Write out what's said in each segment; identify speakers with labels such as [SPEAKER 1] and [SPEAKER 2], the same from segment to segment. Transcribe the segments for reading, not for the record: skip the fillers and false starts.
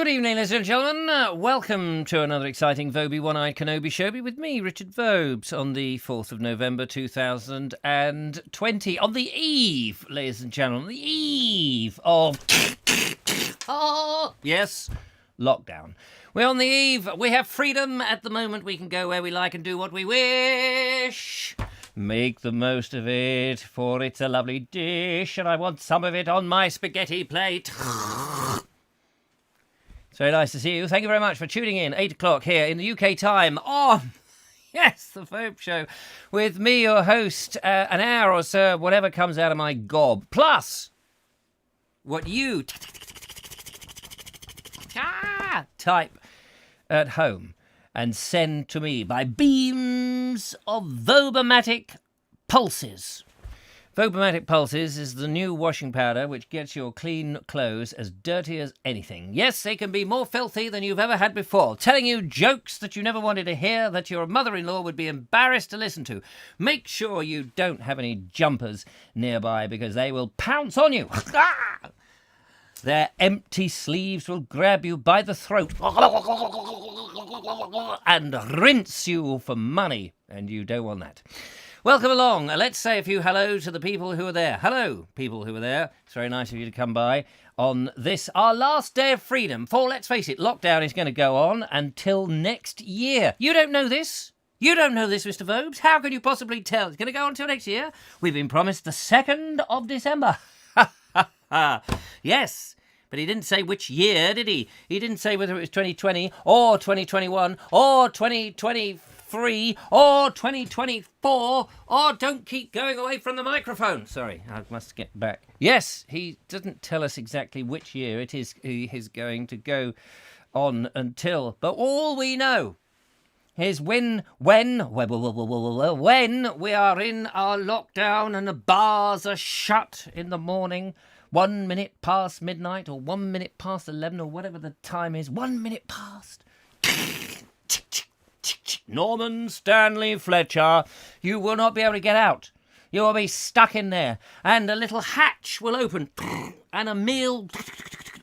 [SPEAKER 1] Good evening, ladies and gentlemen. Welcome to another exciting Vobie One-Eyed Kenobi Showbie with me, Richard Vobes, on the 4th of November 2020. On the eve, ladies and gentlemen, the eve of... yes, lockdown. We're on the eve. We have freedom at the moment. We can go where we like and do what we wish. Make the most of it, for it's a lovely dish, and I want some of it on my spaghetti plate. It's very nice to see you. Thank you very much for tuning in. 8 o'clock here in the UK time on, yes, the Vobes Show, with me, your host, an hour or so, whatever comes out of my gob. Plus, what you type at home and send to me by beams of Vobomatic pulses. Vobomatic pulses is the new washing powder which gets your clean clothes as dirty as anything. Yes, they can be more filthy than you've ever had before, telling you jokes that you never wanted to hear, that your mother-in-law would be embarrassed to listen to. Make sure you don't have any jumpers nearby because they will pounce on you. Their empty sleeves will grab you by the throat and rinse you for money, and you don't want that. Welcome along. Let's say a few hello to the people who are there. Hello, people who are there. It's very nice of you to come by on this, our last day of freedom. For, let's face it, lockdown is going to go on until next year. You don't know this? You don't know this, Mr. Vobes? How can you possibly tell? It's going to go on until next year? We've been promised the 2nd of December. Yes, but he didn't say which year, did he? He didn't say whether it was 2020 or 2021 or 2023 or 2024 or don't keep going away from the microphone. Sorry, I must get back. Yes, he doesn't tell us exactly which year it is he is going to go on until, but all we know is when we are in our lockdown and the bars are shut in the morning, 1 minute past midnight or 1 minute past 11 or whatever the time is, 1 minute past. Norman Stanley Fletcher, you will not be able to get out. You will be stuck in there, and a little hatch will open, and a meal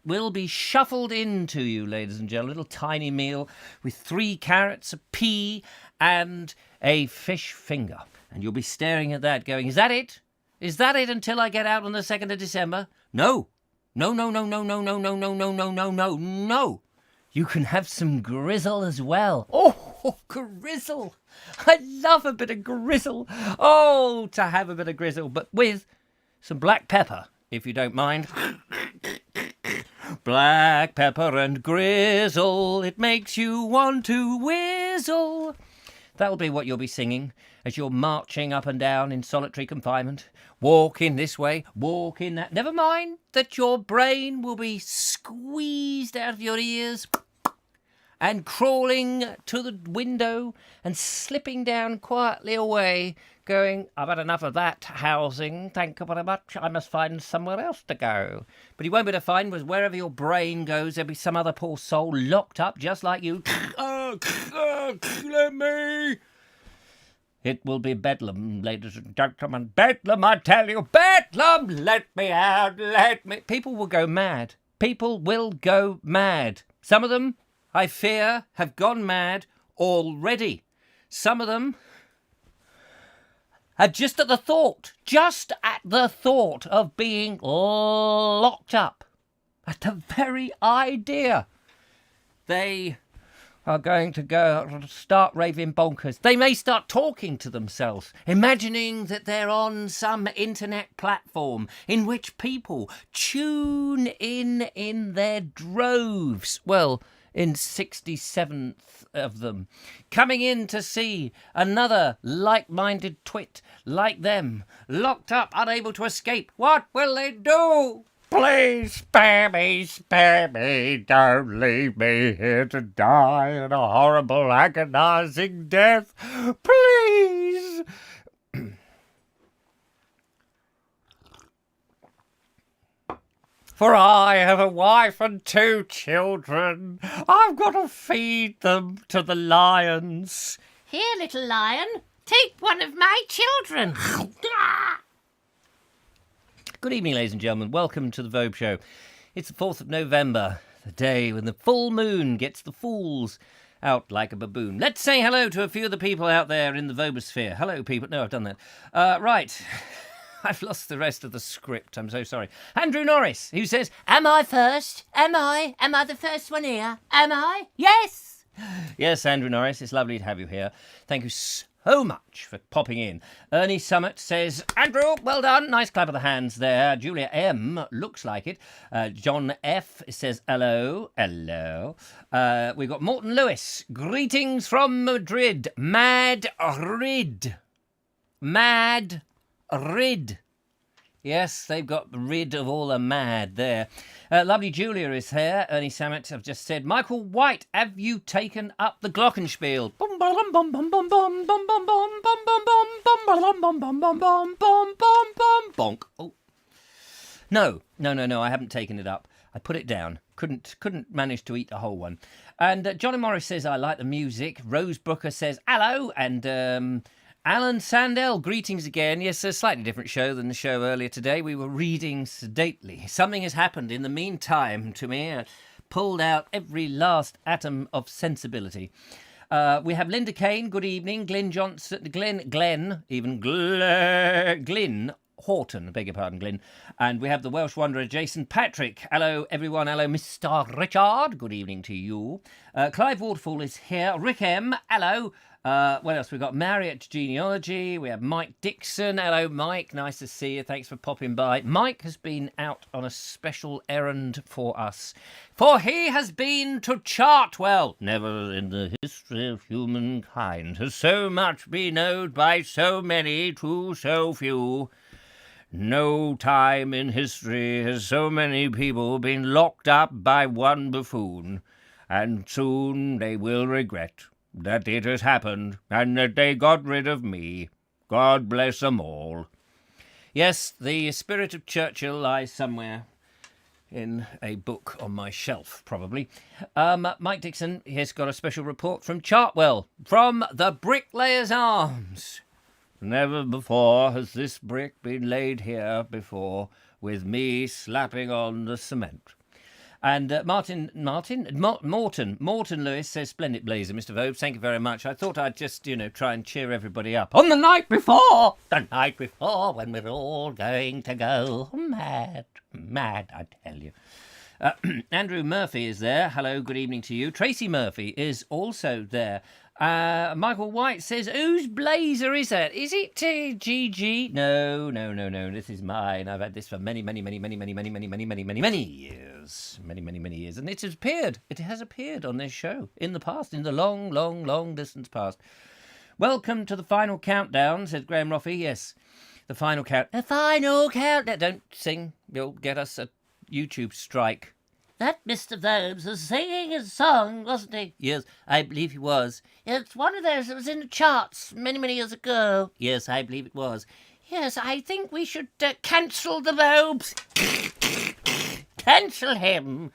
[SPEAKER 1] will be shuffled into you, ladies and gentlemen. A little tiny meal with 3 carrots, a pea, and a fish finger. And you'll be staring at that going, is that it? Is that it until I get out on the 2nd of December? No. No, no, no, no, no, no, no, no, no, no, no, no, no. You can have some grizzle as well. Oh, grizzle. I love a bit of grizzle. Oh, to have a bit of grizzle, but with some black pepper, if you don't mind. Black pepper and grizzle, it makes you want to whizzle. That'll be what you'll be singing as you're marching up and down in solitary confinement. Walking this way, walking that. Never mind that your brain will be squeezed out of your ears and crawling to the window and slipping down quietly away, going, I've had enough of that housing, thank you very much, I must find somewhere else to go. But you won't be able to find, because wherever your brain goes, there'll be some other poor soul locked up just like you. Let me. It will be bedlam, ladies and gentlemen. Bedlam, I tell you. Bedlam! Let me out, let me. People will go mad. People will go mad. Some of them, I fear, have gone mad already. Some of them are just at the thought of being locked up. At the very idea. They are going to go start raving bonkers. They may start talking to themselves, imagining that they're on some internet platform in which people tune in their droves. Well, in 67th of them, coming in to see another like-minded twit like them, locked up, unable to escape. What will they do? Please spare me, don't leave me here to die in a horrible, agonizing death. Please. For I have a wife and 2 children. I've got to feed them to the lions.
[SPEAKER 2] Here, little lion, take one of my children.
[SPEAKER 1] Good evening, ladies and gentlemen. Welcome to the Vobes Show. It's the 4th of November. the day when the full moon gets the fools out like a baboon. Let's say hello to a few of the people out there in the Vobosphere. Hello, people. No, I've done that. Right. I've lost the rest of the script. I'm so sorry. Andrew Norris, who says,
[SPEAKER 2] Am I first? Am I? Am I the first one here? Am I? Yes!
[SPEAKER 1] Yes, Andrew Norris, it's lovely to have you here. Thank you so much for popping in. Ernie Summit says, Andrew, well done. Nice clap of the hands there. Julia M, looks like it. John F says, hello. Hello. We've got Morton Lewis. Greetings from Madrid. Madrid. Yes, they've got rid of all the mad there. Lovely Julia is here. Ernie Samet, I've just said. Michael White, have you taken up the Glockenspiel? Bonk. Oh. No, I haven't taken it up. I put it down. Couldn't manage to eat the whole one. And Johnny Morris says, I like the music. Rose Brooker says, hello. And Alan Sandell, greetings again. Yes, a slightly different show than the show earlier today. We were reading sedately. Something has happened in the meantime to me. I pulled out every last atom of sensibility. We have Linda Kane, good evening. Glyn Johnson, Glenn Horton, beg your pardon, Glyn. And we have the Welsh wanderer, Jason Patrick. Hello, everyone. Hello, Mr. Richard. Good evening to you. Clive Waterfall is here. Rick M. Hello. What else? We've got Marriott Genealogy. We have Mike Dixon. Hello, Mike. Nice to see you. Thanks for popping by. Mike has been out on a special errand for us. For he has been to Chartwell. Never in the history of humankind has so much been owed by so many to so few. No time in history has so many people been locked up by one buffoon. And soon they will regret that it has happened, and that they got rid of me. God bless them all. Yes, the spirit of Churchill lies somewhere in a book on my shelf, probably. Mike Dixon has got a special report from Chartwell, from the Bricklayer's Arms. Never before has this brick been laid here before, with me slapping on the cement. And Morton Lewis says, splendid blazer, Mr. Vobes. Thank you very much. I thought I'd just, try and cheer everybody up. On the night before, when we're all going to go mad, I tell you. Andrew Murphy is there. Hello, good evening to you. Tracy Murphy is also there. Michael White says, whose blazer is that? Is it GG? No. This is mine. I've had this for many years. Many years. And it has appeared. It has appeared on this show in the past, in the long distance past. Welcome to the final countdown, says Graham Roffey. Yes, the final count. The final countdown. Don't sing. You'll get us a YouTube strike.
[SPEAKER 2] That Mr. Vobes was singing a song, wasn't he?
[SPEAKER 1] Yes, I believe he was.
[SPEAKER 2] It's one of those that was in the charts many years ago.
[SPEAKER 1] Yes, I believe it was.
[SPEAKER 2] Yes, I think we should cancel the Vobes. Cancel him.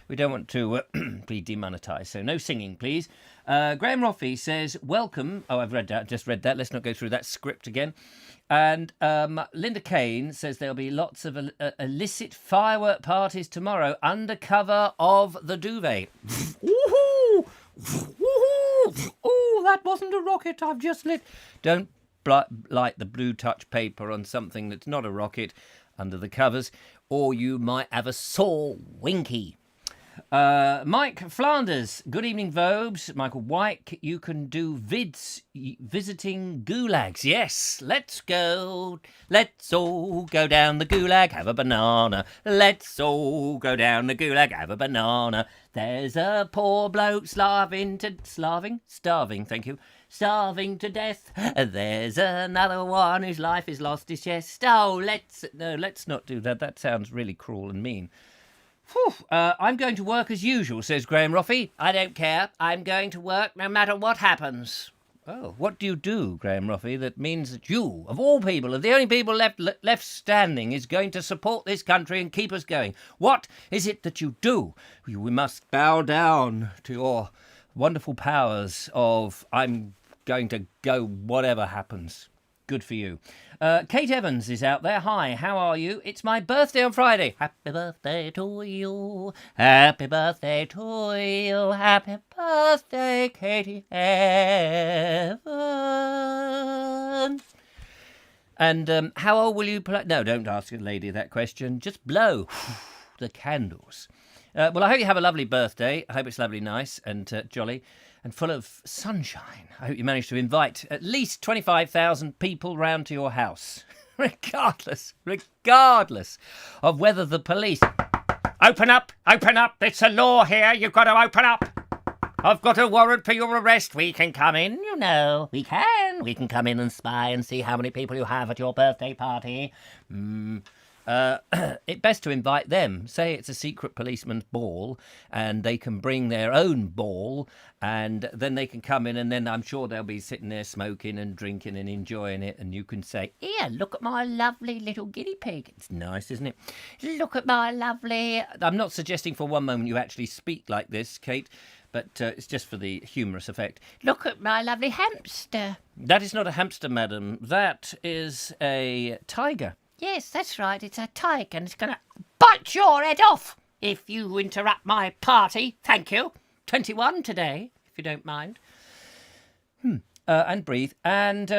[SPEAKER 1] We don't want to be demonetised, so no singing, please. Graham Roffey says, welcome. Oh, I've just read that. Let's not go through that script again. And Linda Kane says there'll be lots of illicit firework parties tomorrow under cover of the duvet. Woohoo! Oh, that wasn't a rocket I've just lit. Don't light the blue touch paper on something that's not a rocket under the covers, or you might have a sore winky. Mike Flanders, good evening, Vobes. Michael White, you can do vids visiting gulags. Yes, let's go. Let's all go down the gulag, have a banana. Let's all go down the gulag, have a banana. There's a poor bloke starving, thank you. Starving to death. There's another one whose life is lost his chest. Oh, let's not do that. That sounds really cruel and mean. I'm going to work as usual, says Graham Roffey.
[SPEAKER 2] I don't care. I'm going to work no matter what happens.
[SPEAKER 1] Oh, what do you do, Graham Roffey, that means that you, of all people, of the only people left standing, is going to support this country and keep us going? What is it that you do? We must bow down to your wonderful powers of I'm going to go whatever happens. Good for you. Kate Evans is out there. Hi, how are you? It's my birthday on Friday. Happy birthday to you. Happy birthday to you. Happy birthday, Katie Evans. And how old will you play? No, don't ask a lady that question. Just blow the candles. Well, I hope you have a lovely birthday. I hope it's lovely, nice and jolly and full of sunshine. I hope you manage to invite at least 25,000 people round to your house, regardless of whether the police... Open up, it's a law here, you've got to open up. I've got a warrant for your arrest, we can come in, you know, we can come in and spy and see how many people you have at your birthday party. It's best to invite them. Say it's a secret policeman's ball and they can bring their own ball and then they can come in and then I'm sure they'll be sitting there smoking and drinking and enjoying it and you can say, here, look at my lovely little guinea pig. It's nice, isn't it? Look at my lovely... I'm not suggesting for one moment you actually speak like this, Kate, but it's just for the humorous effect.
[SPEAKER 2] Look at my lovely hamster.
[SPEAKER 1] That is not a hamster, madam. That is a tiger.
[SPEAKER 2] Yes, that's right. It's a tiger and it's going to bite your head off if you interrupt my party. Thank you. 21 today, if you don't mind.
[SPEAKER 1] And breathe. And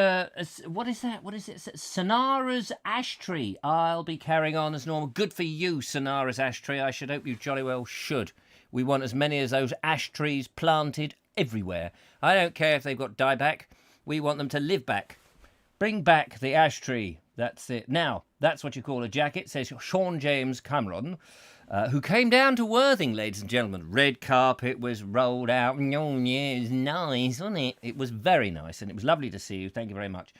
[SPEAKER 1] what is that? What is it? Sonara's ash tree. I'll be carrying on as normal. Good for you, Sonara's ash tree. I should hope you jolly well should. We want as many as those ash trees planted everywhere. I don't care if they've got dieback. We want them to live back. Bring back the ash tree. That's it. Now, that's what you call a jacket, says Sean James Cameron, who came down to Worthing, ladies and gentlemen. Red carpet was rolled out. Oh, yeah, it was nice, wasn't it? It was very nice, and it was lovely to see you. Thank you very much.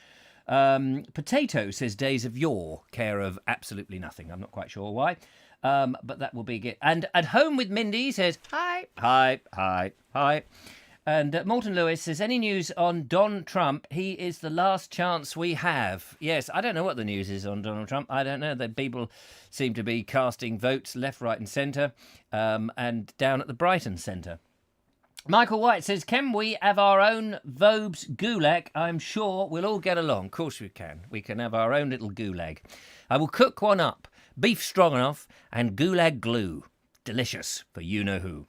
[SPEAKER 1] Potato says Days of Yore, care of absolutely nothing. I'm not quite sure why, but that will be it. And At Home with Mindy says, hi, hi, hi, hi. And Morton Lewis says, any news on Don Trump? He is the last chance we have. Yes, I don't know what the news is on Donald Trump. I don't know. The people seem to be casting votes left, right and centre and down at the Brighton Centre. Michael White says, can we have our own Vobes gulag? I'm sure we'll all get along. Of course we can. We can have our own little gulag. I will cook one up. Beef stroganoff and gulag glue. Delicious for you-know-who.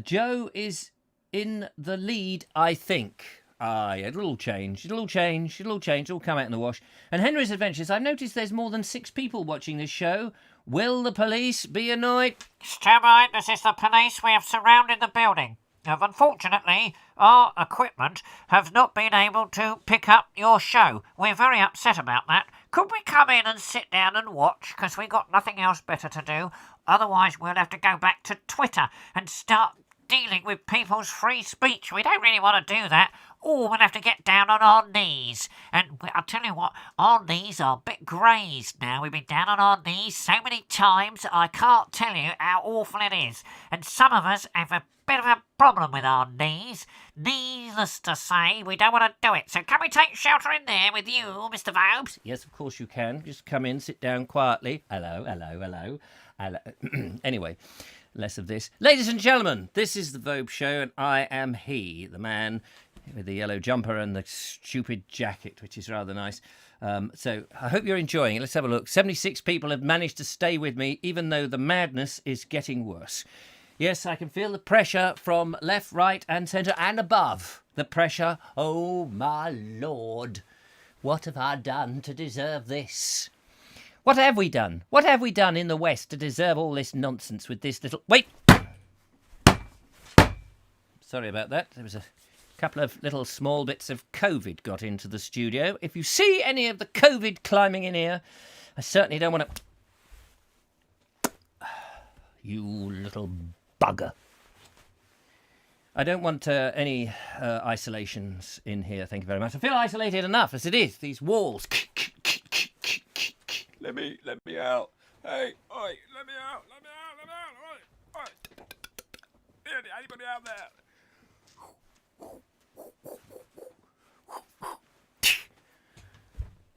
[SPEAKER 1] Joe is... in the lead, I think. It'll all change. It'll all come out in the wash. And Henry's Adventures, I've noticed there's more than 6 people watching this show. Will the police be annoyed?
[SPEAKER 3] Stand by, this is the police. We have surrounded the building. Unfortunately, our equipment have not been able to pick up your show. We're very upset about that. Could we come in and sit down and watch? Because we've got nothing else better to do. Otherwise, we'll have to go back to Twitter and start dealing with people's free speech. We don't really want to do that. Or we'll have to get down on our knees. And I'll tell you what, our knees are a bit grazed now. We've been down on our knees so many times, I can't tell you how awful it is. And some of us have a bit of a problem with our knees. Needless to say, we don't want to do it. So can we take shelter in there with you, Mr. Vobes?
[SPEAKER 1] Yes, of course you can. Just come in, sit down quietly. Hello. Anyway, less of this. Ladies and gentlemen, this is the Vobes Show, and I am he, the man with the yellow jumper and the stupid jacket, which is rather nice. So I hope you're enjoying it. Let's have a look. 76 people have managed to stay with me, even though the madness is getting worse. Yes, I can feel the pressure from left, right and centre and above. The pressure. Oh, my Lord. What have I done to deserve this? What have we done? What have we done in the West to deserve all this nonsense with this little... Wait! Sorry about that. There was a couple of little small bits of COVID got into the studio. If you see any of the COVID climbing in here, I certainly don't want to... You little bugger. I don't want any isolations in here, thank you very much. I feel isolated enough as it is. These walls... Let me out. Hey, oi, let me out. Oi. Anybody out there?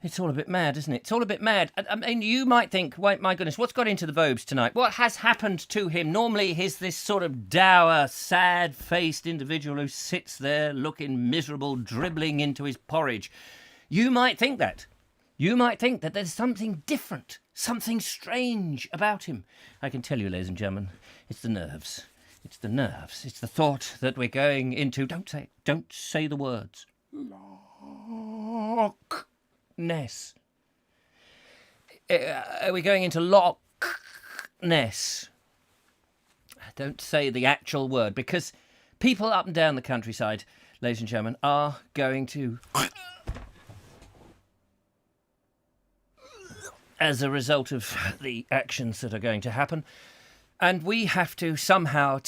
[SPEAKER 1] It's all a bit mad, isn't it? It's all a bit mad. I mean, you might think, wait, my goodness, what's got into the Vobes tonight? What has happened to him? Normally, he's this sort of dour, sad-faced individual who sits there looking miserable, dribbling into his porridge. You might think that. You might think that there's something different, something strange about him. I can tell you, ladies and gentlemen, it's the nerves. It's the nerves. It's the thought that we're going into... Don't say the words. Lockness. Are we going into lockness? Don't say the actual word, because people up and down the countryside, ladies and gentlemen, are going to... as a result of the actions that are going to happen. And we have to somehow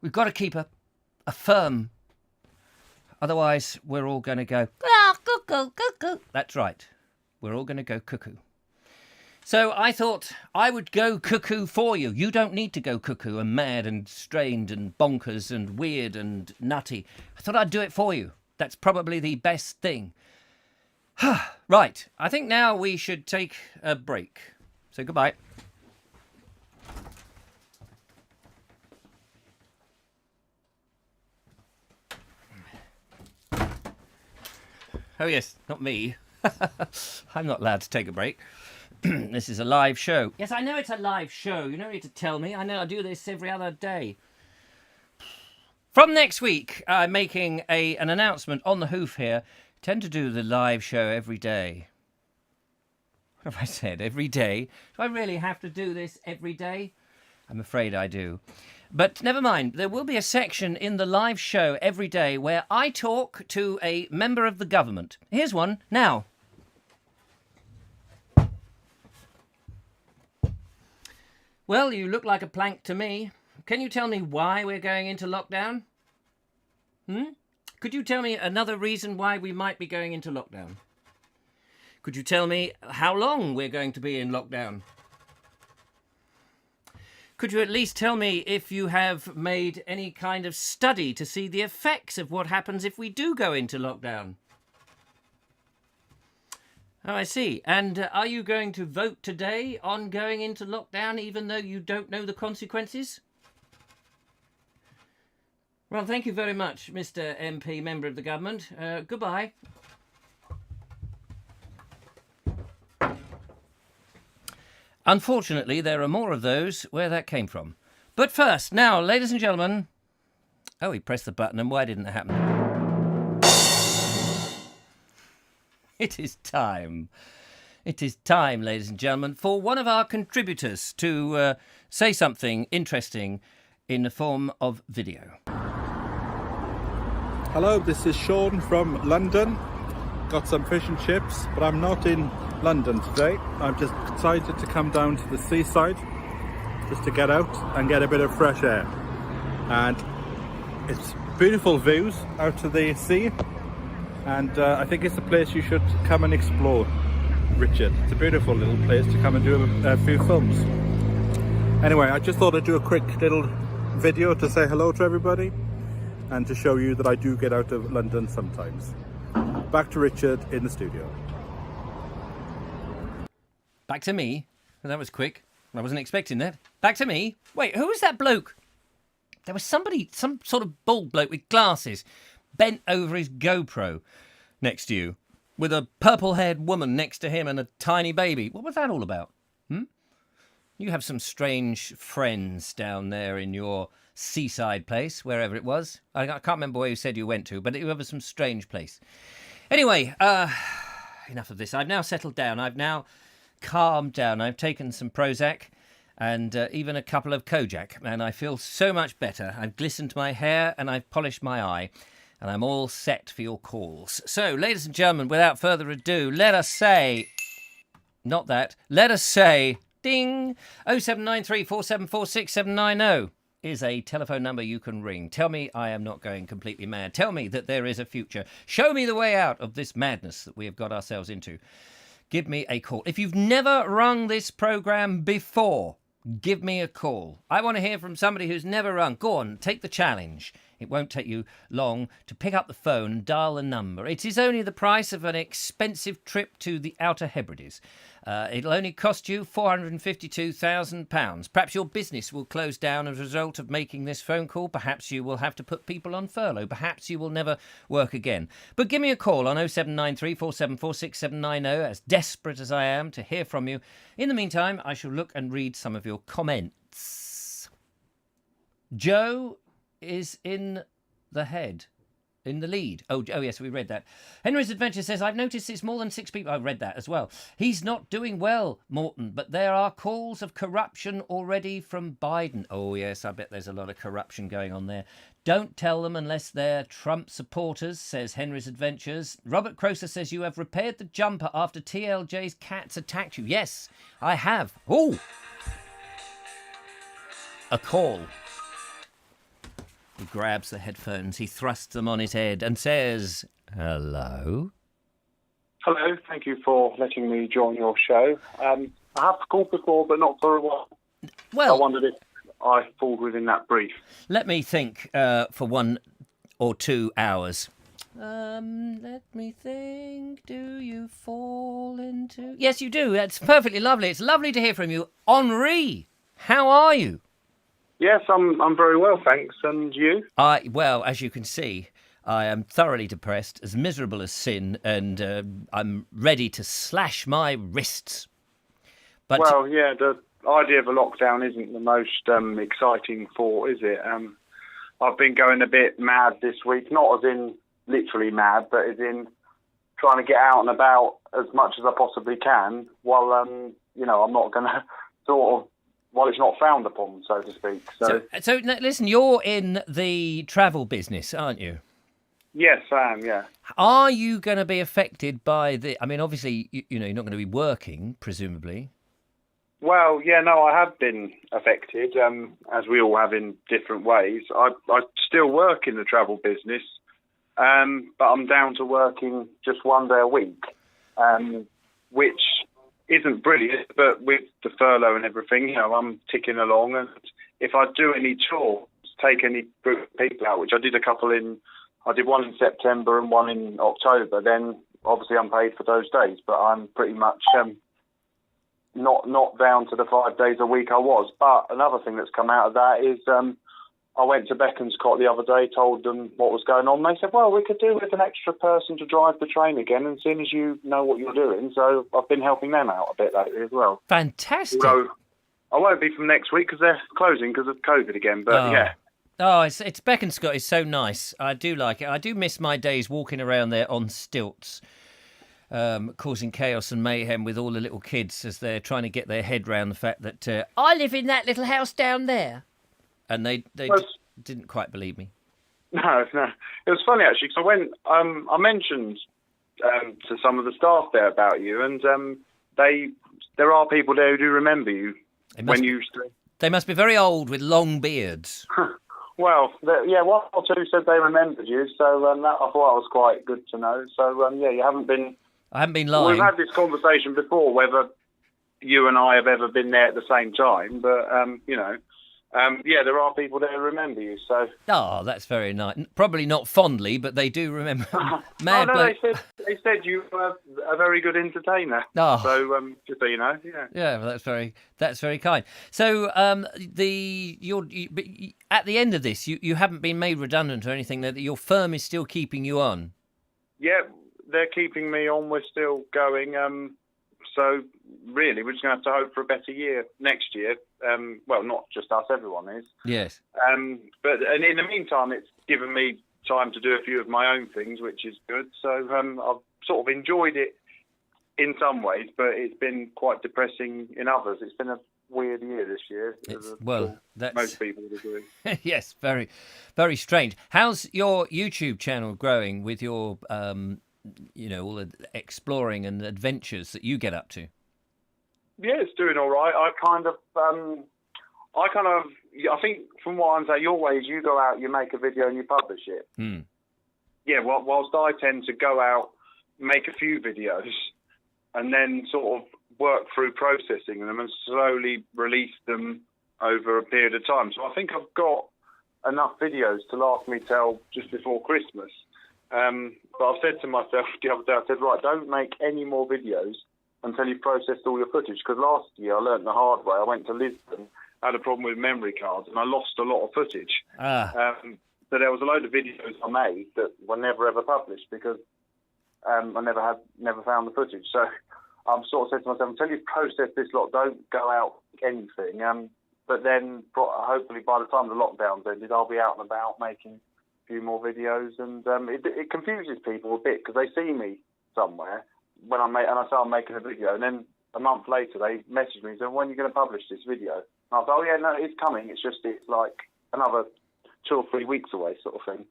[SPEAKER 1] we've got to keep a firm... Otherwise, we're all going to go... cuckoo, cuckoo. That's right. We're all going to go cuckoo. So I thought I would go cuckoo for you. You don't need to go cuckoo and mad and strained and bonkers and weird and nutty. I thought I'd do it for you. That's probably the best thing. Right. I think now we should take a break. So goodbye. Oh, yes, not me. I'm not allowed to take a break. This is a live show. Yes, I know it's a live show. You don't need to tell me. I know I do this every other day. From next week, I'm making an announcement on the hoof here. I tend to do the live show every day. What have I said? Every day? Do I really have to do this every day? I'm afraid I do. But never mind, there will be a section in the live show every day where I talk to a member of the government. Here's one now. Well, you look like a plank to me. Can you tell me why we're going into lockdown? Could you tell me another reason why we might be going into lockdown? Could you tell me how long we're going to be in lockdown? Could you at least tell me if you have made any kind of study to see the effects of what happens if we do go into lockdown? Oh, I see. And are you going to vote today on going into lockdown even though you don't know the consequences? Well, thank you very much, Mr. MP, Member of the Government. Goodbye. Unfortunately, there are more of those where that came from. But first, now, ladies and gentlemen... Oh, he pressed the button, and why didn't that happen? It is time. It is time, ladies and gentlemen, for one of our contributors to say something interesting in the form of video.
[SPEAKER 4] Hello, this is Sean from London. Got some fish and chips, but I'm not in London today. I've just decided to come down to the seaside just to get out and get a bit of fresh air. And it's beautiful views out to the sea, and I think it's a place you should come and explore, Richard. It's a beautiful little place to come and do a few films. Anyway, I just thought I'd do a quick little video to say hello to everybody and to show you that I do get out of London sometimes. Back to Richard in the studio.
[SPEAKER 1] Back to me? That was quick. I wasn't expecting that. Back to me? Wait, who was that bloke? There was somebody, some sort of bald bloke with glasses, bent over his GoPro next to you, with a purple-haired woman next to him and a tiny baby. What was that all about? You have some strange friends down there in your seaside place, wherever it was. I can't remember where you said you went to, but it was some strange place. Anyway, enough of this. I've now settled down. I've now calmed down. I've taken some Prozac and even a couple of Kojak, and I feel so much better. I've glistened my hair and I've polished my eye, and I'm all set for your calls. So, ladies and gentlemen, without further ado, let us say... Not that. Let us say... Ding! 0793 474 6790 is a telephone number you can ring. Tell me I am not going completely mad. Tell me that there is a future. Show me the way out of this madness that we have got ourselves into. Give me a call. If you've never rung this programme before, give me a call. I want to hear from somebody who's never rung. Go on, take the challenge. It won't take you long to pick up the phone and dial the number. It is only the price of an expensive trip to the Outer Hebrides. It'll only cost you £452,000. Perhaps your business will close down as a result of making this phone call. Perhaps you will have to put people on furlough. Perhaps you will never work again. But give me a call on 0793 474 6790, as desperate as I am to hear from you. In the meantime, I shall look and read some of your comments. Joe is in the lead. Oh, yes, we read that. Henry's Adventure says, I've noticed it's more than 6 people. I read that as well. He's not doing well, Morton, but there are calls of corruption already from Biden. Oh, yes, I bet there's a lot of corruption going on there. Don't tell them unless they're Trump supporters, says Henry's Adventures. Robert Croser says, you have repaired the jumper after TLJ's cats attacked you. Yes, I have. Oh! A call. He grabs the headphones, he thrusts them on his head and says, hello?
[SPEAKER 5] Hello, thank you for letting me join your show. I have called before, but not for a while.
[SPEAKER 1] Well,
[SPEAKER 5] I wondered if I fall within that brief.
[SPEAKER 1] Let me think for 1 or 2 hours. Let me think. Do you fall into... Yes, you do. That's perfectly lovely. It's lovely to hear from you. Henri, how are you?
[SPEAKER 5] Yes, I'm very well, thanks. And you?
[SPEAKER 1] Well, as you can see, I am thoroughly depressed, as miserable as sin, and I'm ready to slash my wrists. But
[SPEAKER 5] well, yeah, the idea of a lockdown isn't the most exciting thought, is it? I've been going a bit mad this week, not as in literally mad, but as in trying to get out and about as much as I possibly can, while I'm not going to sort of. Well, it's not frowned upon, so to speak.
[SPEAKER 1] So listen, you're in the travel business, aren't you?
[SPEAKER 5] Yes, I am, yeah.
[SPEAKER 1] Are you going to be affected by the... I mean, obviously, you're not going to be working, presumably.
[SPEAKER 5] Well, yeah, no, I have been affected, as we all have in different ways. I still work in the travel business, but I'm down to working just 1 day a week, which... isn't brilliant, but with the furlough and everything, I'm ticking along. And if I do any tours, take any group of people out, which I did I did one in September and one in October, then obviously I'm paid for those days. But I'm pretty much not down to the 5 days a week I was. But another thing that's come out of that is I went to Beaconscott the other day, told them what was going on. They said, well, we could do with an extra person to drive the train again, and seeing as you know what you're doing, so I've been helping them out a bit lately as well.
[SPEAKER 1] Fantastic.
[SPEAKER 5] So I won't be from next week because they're closing because of COVID again, but yeah.
[SPEAKER 1] Oh, it's Beaconscott is so nice. I do like it. I do miss my days walking around there on stilts, causing chaos and mayhem with all the little kids as they're trying to get their head round the fact that I live in that little house down there. And they didn't quite believe me.
[SPEAKER 5] No. It was funny, actually, because I mentioned to some of the staff there about you, and there are people there who do remember you
[SPEAKER 1] They must be very old with long beards.
[SPEAKER 5] Well, yeah, one or two said they remembered you, so that I thought was quite good to know. So, yeah, you haven't been...
[SPEAKER 1] I haven't been lying.
[SPEAKER 5] We've had this conversation before, whether you and I have ever been there at the same time, but, yeah, there are people there who remember you, so... Oh,
[SPEAKER 1] that's very nice. Probably not fondly, but they do remember.
[SPEAKER 5] They said you were a very good entertainer.
[SPEAKER 1] Oh.
[SPEAKER 5] So, just so you know, yeah.
[SPEAKER 1] Yeah, well, that's very kind. So, at the end of this, you haven't been made redundant or anything, that your firm is still keeping you on?
[SPEAKER 5] Yeah, they're keeping me on. We're still going. So, really, we're just going to have to hope for a better year next year. Well, not just us, everyone is.
[SPEAKER 1] Yes.
[SPEAKER 5] But in the meantime, it's given me time to do a few of my own things, which is good. So I've sort of enjoyed it in some ways, but it's been quite depressing in others. It's been a weird year this year.
[SPEAKER 1] That's
[SPEAKER 5] most people would agree.
[SPEAKER 1] Yes, very, very strange. How's your YouTube channel growing with your, all the exploring and adventures that you get up to?
[SPEAKER 5] Yeah, it's doing all right. I think from what I'm saying, your way is you go out, you make a video and you publish it. Yeah, whilst I tend to go out, make a few videos and then sort of work through processing them and slowly release them over a period of time. So I think I've got enough videos to last me till just before Christmas. But I've said to myself the other day, I said, right, don't make any more videos until you've processed all your footage. Because last year I learnt the hard way. I went to Lisbon, had a problem with memory cards, and I lost a lot of footage. So there was a load of videos I made that were never ever published because I never found the footage. So I'm sort of said to myself, until you've processed this lot, don't go out anything. But then hopefully by the time the lockdown's ended, I'll be out and about making a few more videos. And it confuses people a bit because they see me somewhere and I say I'm making a video, and then a month later they message me and say, when are you going to publish this video? And I was like, oh yeah, no, it's coming. It's like another 2 or 3 weeks away, sort of thing.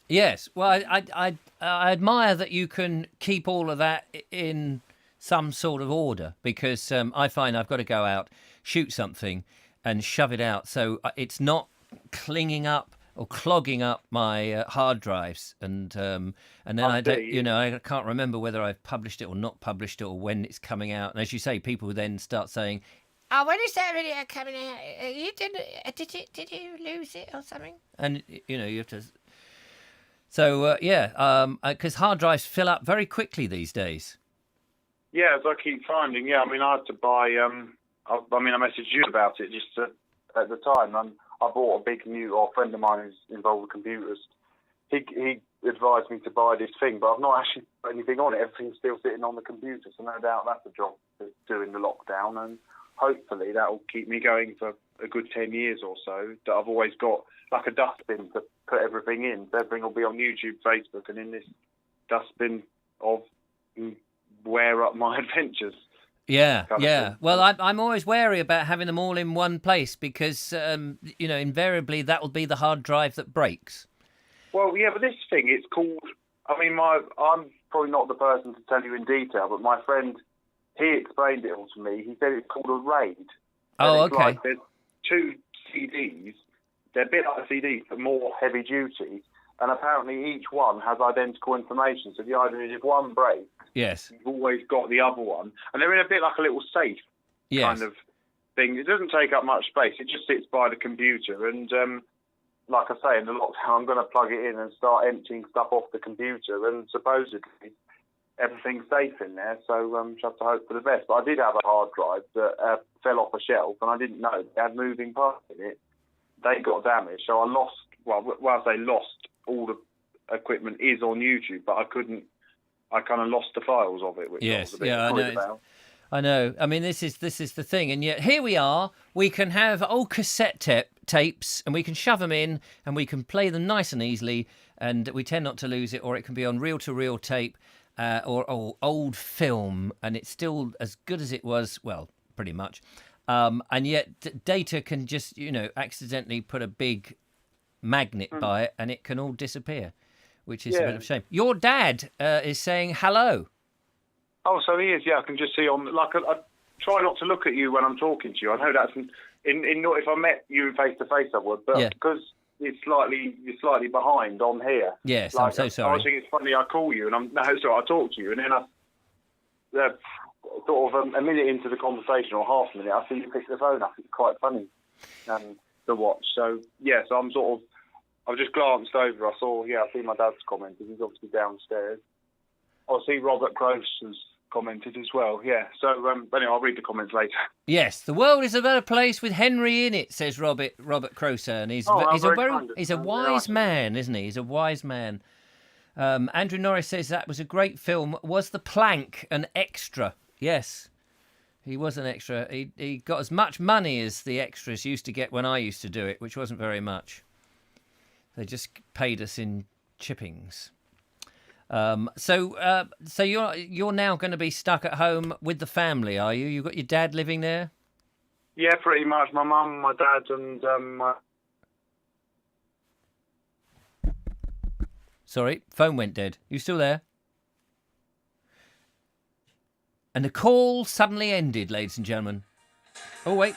[SPEAKER 1] Yes, well, I admire that you can keep all of that in some sort of order, because I find I've got to go out, shoot something, and shove it out so it's not clinging up or clogging up my hard drives, and then I don't, I can't remember whether I've published it or not published it or when it's coming out. And as you say, people then start saying,
[SPEAKER 2] "Oh, when is that video coming out? Did you lose it or something?"
[SPEAKER 1] And you have to. So because hard drives fill up very quickly these days.
[SPEAKER 5] Yeah, as I keep finding. Yeah, I mean, I had to buy. I messaged you about it just at the time. I bought a big a friend of mine who's involved with computers. He advised me to buy this thing, but I've not actually put anything on it. Everything's still sitting on the computer, so no doubt that's a job to do in the lockdown, and hopefully that will keep me going for a good 10 years or so. That I've always got like a dustbin to put everything in. Everything will be on YouTube, Facebook, and in this dustbin of wear up my adventures.
[SPEAKER 1] Yeah. Well, I'm always wary about having them all in one place because, invariably that will be the hard drive that breaks.
[SPEAKER 5] Well, yeah, but this thing, it's called... I'm probably not the person to tell you in detail, but my friend, he explained it all to me. He said it's called a RAID.
[SPEAKER 1] Oh, okay.
[SPEAKER 5] Like there's 2 CDs. They're a bit like a CD, but more heavy duty. And apparently each one has identical information. So the idea is if one breaks,
[SPEAKER 1] yes,
[SPEAKER 5] you've always got the other one. And they're in a bit like a little safe kind of thing. It doesn't take up much space. It just sits by the computer. And like I say, in the lockdown, I'm going to plug it in and start emptying stuff off the computer. And supposedly everything's safe in there. So just have to hope for the best. But I did have a hard drive that fell off a shelf, and I didn't know they had moving parts in it. They got damaged. So I lost, I say lost, all the equipment is on YouTube, but I kind of lost the files of it, which I was a bit worried about.
[SPEAKER 1] I know. I mean, this is the thing, and yet here we are. We can have old cassette tapes, and we can shove them in, and we can play them nice and easily, and we tend not to lose it. Or it can be on reel-to-reel tape, or old film, and it's still as good as it was. Well, pretty much. And yet data can just, accidentally put a big magnet by it, and it can all disappear, which is a bit of a shame. Your dad is saying hello.
[SPEAKER 5] Oh, so he is. Yeah, I can just see on. Like, I try not to look at you when I'm talking to you. I know that's in if I met you face to face, I would, but because you're slightly behind on here.
[SPEAKER 1] Yes,
[SPEAKER 5] like,
[SPEAKER 1] I'm so sorry.
[SPEAKER 5] I think it's funny. I call you, and I talk to you, and then I sort of a minute into the conversation or half a minute, I see you pick the phone up. It's quite funny to watch. So so I've just glanced over. I see my dad's commented. He's obviously downstairs. I see Robert Gross has commented as well. Yeah. So anyway, I'll read the comments later.
[SPEAKER 1] Yes, the world is a better place with Henry in it, says Robert Croser, and he's a wise man, isn't he? He's a wise man. Andrew Norris says that was a great film. Was the plank an extra? Yes, he was an extra. He got as much money as the extras used to get when I used to do it, which wasn't very much. They just paid us in chippings. So you're now going to be stuck at home with the family, are you? You got your dad living there?
[SPEAKER 5] Yeah, pretty much. My mum, my dad, and my...
[SPEAKER 1] Sorry, phone went dead. You still there? And the call suddenly ended, ladies and gentlemen. Oh, wait.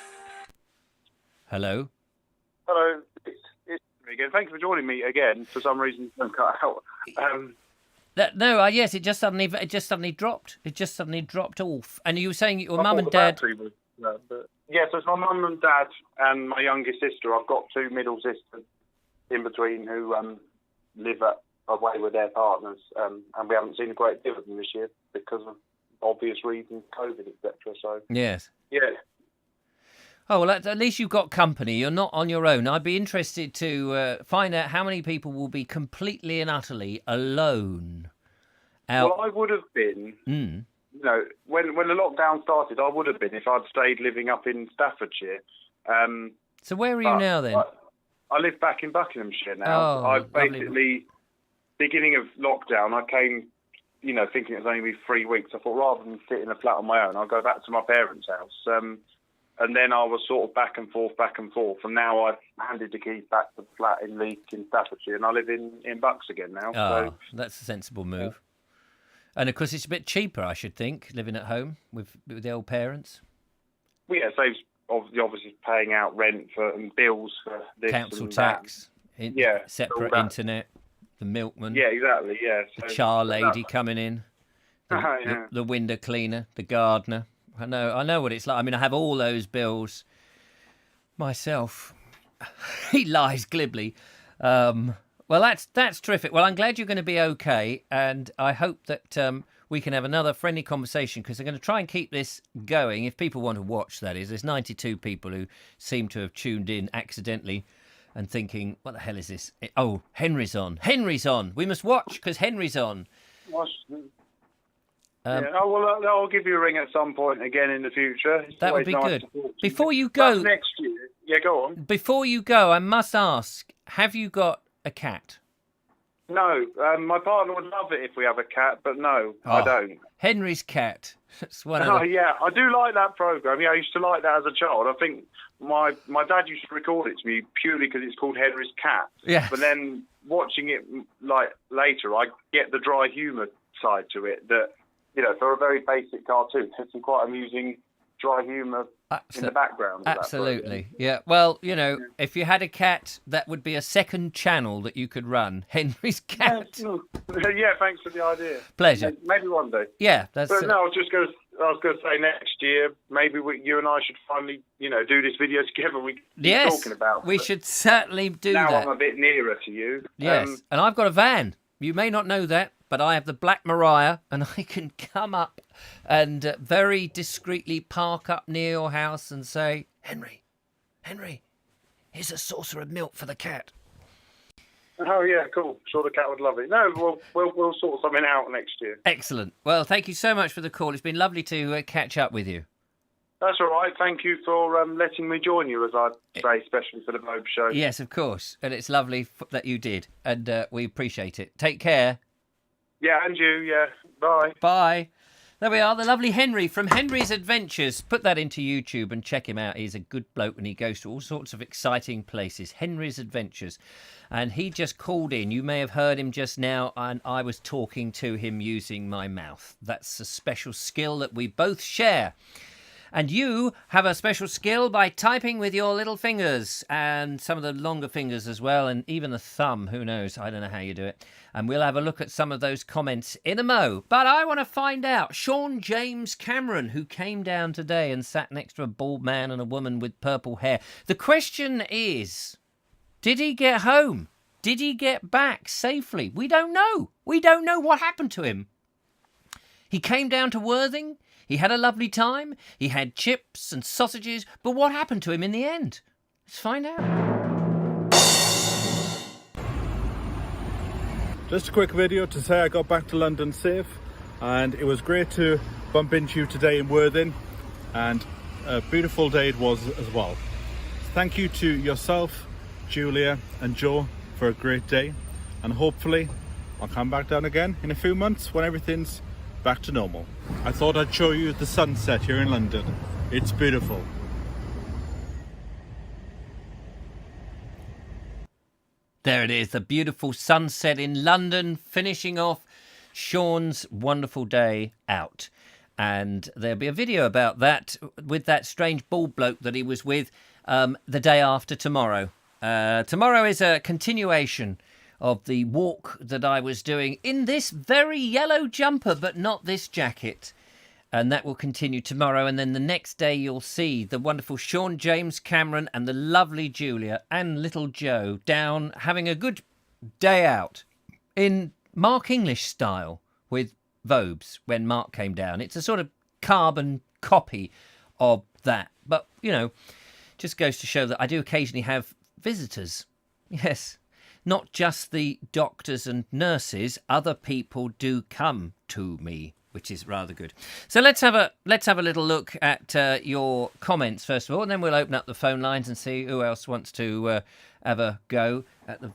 [SPEAKER 1] Hello?
[SPEAKER 5] Hello. It's me again. Thanks for joining me again. For some reason, don't cut out.
[SPEAKER 1] Yes, it just suddenly dropped. It just suddenly dropped off. And you were saying your mum and dad...
[SPEAKER 5] Yeah, so it's my mum and dad and my youngest sister. I've got two middle sisters in between who live away with their partners, and we haven't seen a great deal of them this year because of obvious reasons, COVID, etc. So
[SPEAKER 1] Yes.
[SPEAKER 5] yeah.
[SPEAKER 1] Oh, well, at least you've got company. You're not on your own. I'd be interested to find out how many people will be completely and utterly alone out.
[SPEAKER 5] Well, I would have been, you know, when the lockdown started, I would have been if I'd stayed living up in Staffordshire.
[SPEAKER 1] So where are you now then?
[SPEAKER 5] I live back in Buckinghamshire now.
[SPEAKER 1] Oh,
[SPEAKER 5] I
[SPEAKER 1] lovely.
[SPEAKER 5] basically, beginning of lockdown, I came, you know, thinking it was only 3 weeks. I thought rather than sit in a flat on my own, I'll go back to my parents' house. And then I was sort of back and forth. And now I've handed the keys back to the flat in Leek in Staffordshire, and I live in Bucks again now.
[SPEAKER 1] Oh,
[SPEAKER 5] So
[SPEAKER 1] that's a sensible move. And of course, it's a bit cheaper, I should think, living at home with the old parents.
[SPEAKER 5] well, yeah, it saves obviously paying out rent and bills for this
[SPEAKER 1] Council
[SPEAKER 5] and
[SPEAKER 1] tax,
[SPEAKER 5] Yeah,
[SPEAKER 1] separate
[SPEAKER 5] all that.
[SPEAKER 1] internet, the milkman,
[SPEAKER 5] that. Yeah, exactly. Yeah,
[SPEAKER 1] the
[SPEAKER 5] so
[SPEAKER 1] char lady
[SPEAKER 5] that-
[SPEAKER 1] coming in,
[SPEAKER 5] Yeah.
[SPEAKER 1] the window cleaner, the gardener. I know what it's like. I mean, I have all those bills myself. He lies glibly. Well, that's terrific. Well, I'm glad you're going to be okay, and I hope that we can have another friendly conversation, because I'm going to try and keep this going. If people want to watch, that is. There's 92 people who seem to have tuned in accidentally and thinking, what the hell is this? Oh, Henry's on. Henry's on. We must watch because Henry's on.
[SPEAKER 5] Yeah, well, I'll give you a ring at some point again in the future. It's
[SPEAKER 1] That would
[SPEAKER 5] always
[SPEAKER 1] be
[SPEAKER 5] nice
[SPEAKER 1] good.
[SPEAKER 5] to talk to you.
[SPEAKER 1] Before you
[SPEAKER 5] Perhaps
[SPEAKER 1] go,
[SPEAKER 5] next year. Yeah, go on.
[SPEAKER 1] before you go, I must ask: have you got a cat?
[SPEAKER 5] No, my partner would love it if we have a cat, but no, I
[SPEAKER 1] Oh.
[SPEAKER 5] don't.
[SPEAKER 1] Henry's cat. That's one of
[SPEAKER 5] Oh,
[SPEAKER 1] the...
[SPEAKER 5] yeah, I do like that program. Yeah, I used to like that as a child. I think my dad used to record it to me purely because it's called Henry's Cat.
[SPEAKER 1] Yes.
[SPEAKER 5] But then watching it like later, I get the dry humour side to it. That, you know, for a very basic cartoon, there's some quite amusing dry humour in the background. of that
[SPEAKER 1] Absolutely. Yeah. Well, you know, if you had a cat, that would be a second channel that you could run. Henry's cat.
[SPEAKER 5] program. Yeah, thanks for the idea.
[SPEAKER 1] Pleasure.
[SPEAKER 5] Maybe one day.
[SPEAKER 1] Yeah, that's.
[SPEAKER 5] But no, I was going to say next year, maybe you and I should finally, you know, do this video together. We keep
[SPEAKER 1] Yes,
[SPEAKER 5] talking about.
[SPEAKER 1] we
[SPEAKER 5] it.
[SPEAKER 1] should certainly do
[SPEAKER 5] Now
[SPEAKER 1] that.
[SPEAKER 5] I'm a bit nearer to you.
[SPEAKER 1] Yes, and I've got a van. You may not know that, but I have the Black Mariah, and I can come up and very discreetly park up near your house and say, Henry, here's a saucer of milk for the cat.
[SPEAKER 5] Oh yeah, cool. Sure, the cat would love it. No, we'll sort something out next year.
[SPEAKER 1] Excellent. Well, thank you so much for the call. It's been lovely to catch up with you.
[SPEAKER 5] That's all right. Thank you for letting me join you, as I say, especially for the Vobes Show.
[SPEAKER 1] Yes, of course. And it's lovely that you did. And we appreciate it. Take care.
[SPEAKER 5] Yeah, and you. Yeah. Bye.
[SPEAKER 1] Bye. There we are, the lovely Henry from Henry's Adventures. Put that into YouTube and check him out. He's a good bloke and he goes to all sorts of exciting places. Henry's Adventures. And he just called in. You may have heard him just now, and I was talking to him using my mouth. That's a special skill that we both share. And you have a special skill by typing with your little fingers and some of the longer fingers as well, and even the thumb. Who knows? I don't know how you do it. And we'll have a look at some of those comments in a mo. But I want to find out. Sean James Cameron, who came down today and sat next to a bald man and a woman with purple hair. The question is, did he get home? Did he get back safely? We don't know. We don't know what happened to him. He came down to Worthing. He had a lovely time. He had chips and sausages. But what happened to him in the end? Let's find out.
[SPEAKER 4] Just a quick video to say I got back to London safe, and it was great to bump into you today in Worthing, and a beautiful day it was as well. Thank you to yourself, Julia and Joe, for a great day, and hopefully I'll come back down again in a few months when everything's back to normal. I thought I'd show you the sunset here in London. It's beautiful.
[SPEAKER 1] There it is, the beautiful sunset in London, finishing off Sean's wonderful day out. And there'll be a video about that with that strange bald bloke that he was with the day after tomorrow. Tomorrow is a continuation of the walk that I was doing in this very yellow jumper, but not this jacket. And that will continue tomorrow. And then the next day, you'll see the wonderful Sean James Cameron and the lovely Julia and little Joe down having a good day out in Mark English style with Vobes when Mark came down. It's a sort of carbon copy of that. But, you know, just goes to show that I do occasionally have visitors. Yes, not just the doctors and nurses. Other people do come to me, which is rather good. So let's have a little look at your comments first of all, and then we'll open up the phone lines and see who else wants to have a go at the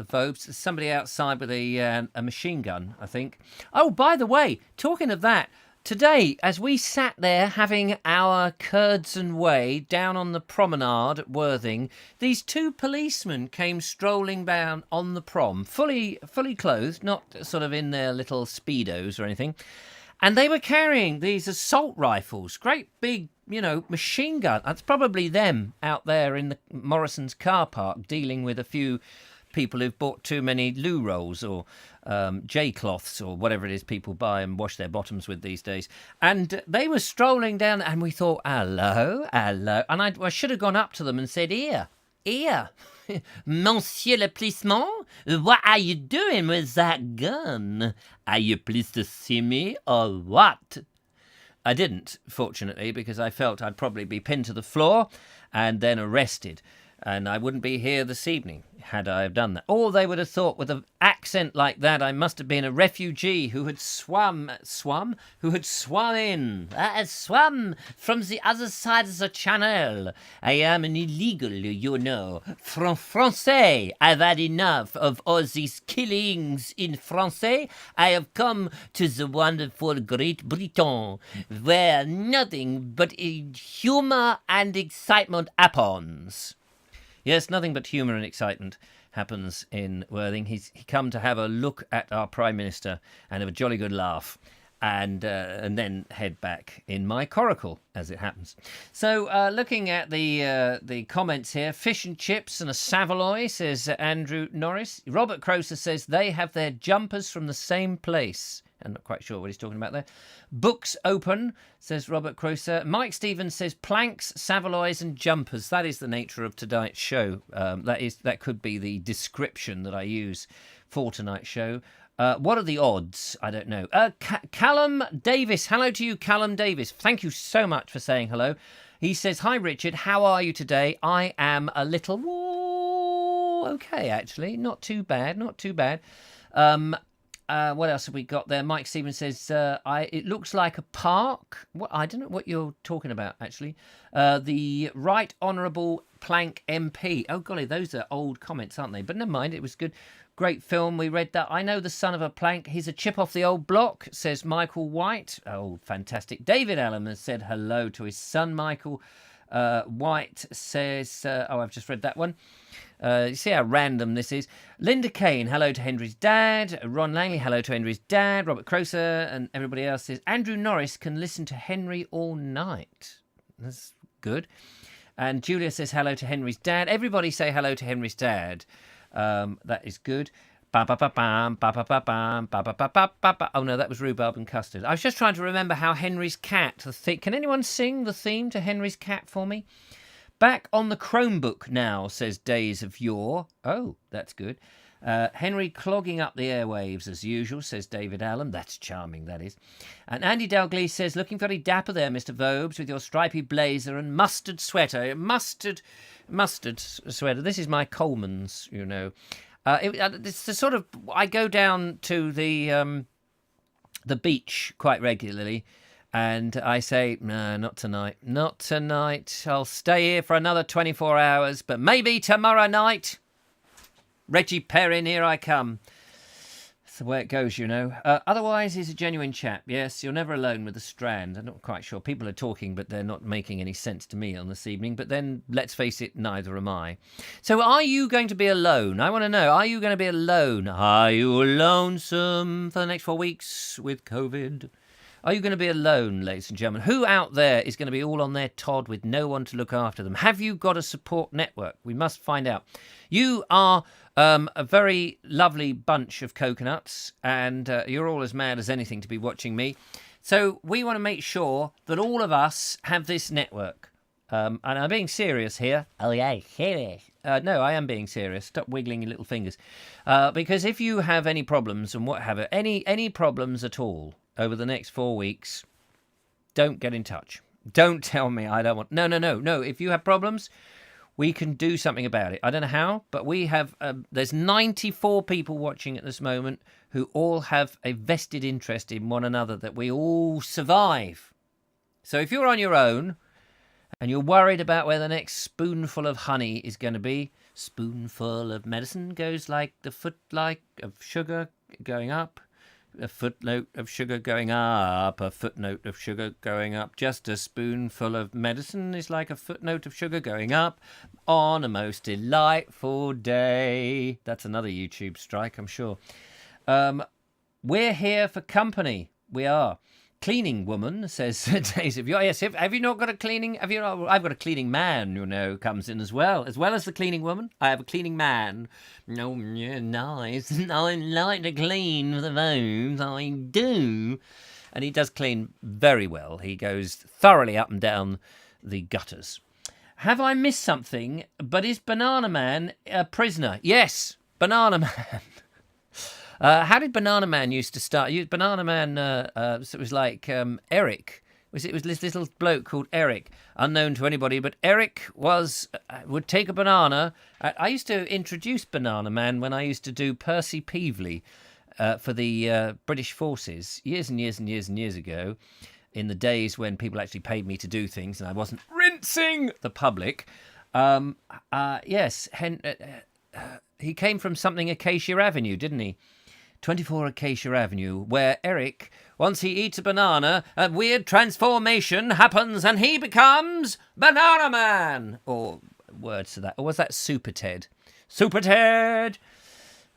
[SPEAKER 1] Vobes. There's somebody outside with a machine gun, I think. Oh, by the way, talking of that, today, as we sat there having our curds and whey down on the promenade at Worthing, these two policemen came strolling down on the prom, fully clothed, not sort of in their little Speedos or anything. And they were carrying these assault rifles, great big, you know, machine gun. That's probably them out there in the Morrison's car park dealing with a few people who've bought too many loo rolls or J-cloths or whatever it is people buy and wash their bottoms with these days. And they were strolling down and we thought, hello. And I should have gone up to them and said, here, Monsieur le policeman, what are you doing with that gun? Are you pleased to see me or what? I didn't, fortunately, because I felt I'd probably be pinned to the floor and then arrested. And I wouldn't be here this evening had I have done that. Or they would have thought with an accent like that I must have been a refugee who had swum from the other side of the channel. I am an illegal, you know. Français, I've had enough of all these killings in Francais. I have come to the wonderful Great Britain, where nothing but humour and excitement happens. Yes, nothing but humour and excitement happens in Worthing. He come to have a look at our Prime Minister and have a jolly good laugh and then head back in my coracle, as it happens. So looking at the comments here, fish and chips and a Savoy, says Andrew Norris. Robert Croser says they have their jumpers from the same place. I'm not quite sure what he's talking about there. Books open, says Robert Croser. Mike Stevens says planks, Savoys and jumpers. That is the nature of tonight's show. That could be the description that I use for tonight's show. What are the odds? I don't know. Callum Davis. Hello to you, Callum Davis. Thank you so much for saying hello. He says, hi, Richard. How are you today? I am a little... okay, actually. Not too bad. What else have we got there? Mike Stevens says, it looks like a park. I don't know what you're talking about, actually. The Right Honourable Plank MP. Oh, golly, those are old comments, aren't they? But never mind, it was good. Great film, we read that. I know the son of a plank. He's a chip off the old block, says Michael White. Oh, fantastic. David Allen has said hello to his son, Michael. White says, I've just read that one. You see how random this is. Linda Kane, hello to Henry's dad. Ron Langley, hello to Henry's dad. Robert Croser and everybody else says, Andrew Norris can listen to Henry all night. That's good. And Julia says hello to Henry's dad. Everybody say hello to Henry's dad. That is good. Oh no, that was rhubarb and custard. I was just trying to remember how Henry's cat... Can anyone sing the theme to Henry's cat for me? Back on the Chromebook now, says Days of Yore. Oh, that's good. Henry clogging up the airwaves as usual, says David Allen. That's charming, that is. And Andy Dalgleys says, looking very dapper there, Mr. Vobes, with your stripy blazer and mustard sweater. Mustard sweater. This is my Coleman's, you know. It's the sort of... I go down to the beach quite regularly, and I say, no, not tonight. Not tonight. I'll stay here for another 24 hours, but maybe tomorrow night. Reggie Perrin, here I come. That's the way it goes, you know. Otherwise, he's a genuine chap. Yes, you're never alone with the Strand. I'm not quite sure. People are talking, but they're not making any sense to me on this evening. But then, let's face it, neither am I. So are you going to be alone? I want to know, are you going to be alone? Are you lonesome for the next 4 weeks with COVID? Are you going to be alone, ladies and gentlemen? Who out there is going to be all on their Todd with no one to look after them? Have you got a support network? We must find out. You are a very lovely bunch of coconuts, and you're all as mad as anything to be watching me. So we want to make sure that all of us have this network. And I'm being serious here.
[SPEAKER 2] Oh, yeah, serious.
[SPEAKER 1] No, I am being serious. Stop wiggling your little fingers. Because if you have any problems and what have it, any problems at all over the next 4 weeks, don't get in touch. Don't tell me I don't want... No. If you have problems, we can do something about it. I don't know how, but we have... there's 94 people watching at this moment who all have a vested interest in one another, that we all survive. So if you're on your own and you're worried about where the next spoonful of honey is going to be, spoonful of medicine goes like the footlight of sugar going up, a footnote of sugar going up, a footnote of sugar going up. Just a spoonful of medicine is like a footnote of sugar going up on a most delightful day. That's another YouTube strike, I'm sure. We're here for company. We are. Cleaning woman, says Days of Yore. Yes, have you not got a cleaning? Have you not? I've got a cleaning man, comes in as well as the cleaning woman. I have a cleaning man. No, yeah, nice. I like to clean for the Vobes. I do, and he does clean very well. He goes thoroughly up and down the gutters. Have I missed something? But is Banana Man a prisoner? Yes, Banana Man. How did Banana Man used to start? Banana Man, it was like Eric. It was this little bloke called Eric, unknown to anybody, but Eric would take a banana. I used to introduce Banana Man when I used to do Percy Peevely for the British Forces years and years ago, in the days when people actually paid me to do things and I wasn't rinsing the public. Yes, he came from something Acacia Avenue, didn't he? 24 Acacia Avenue, where Eric, once he eats a banana, a weird transformation happens and he becomes Banana Man. Or words to that. Or was that Super Ted? Super Ted!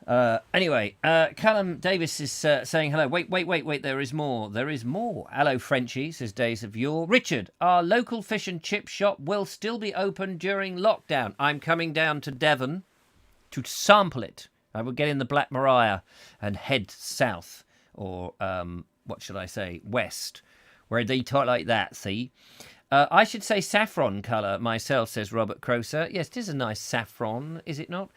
[SPEAKER 1] Anyway, Callum Davis is saying hello. Wait, there is more. Hello, Frenchie, says Days of Yore. Richard, our local fish and chip shop will still be open during lockdown. I'm coming down to Devon to sample it. I will get in the Black Maria and head south, or what should I say, west, where they talk like that, see? I should say saffron colour myself, says Robert Croser. Yes, it is a nice saffron, is it not?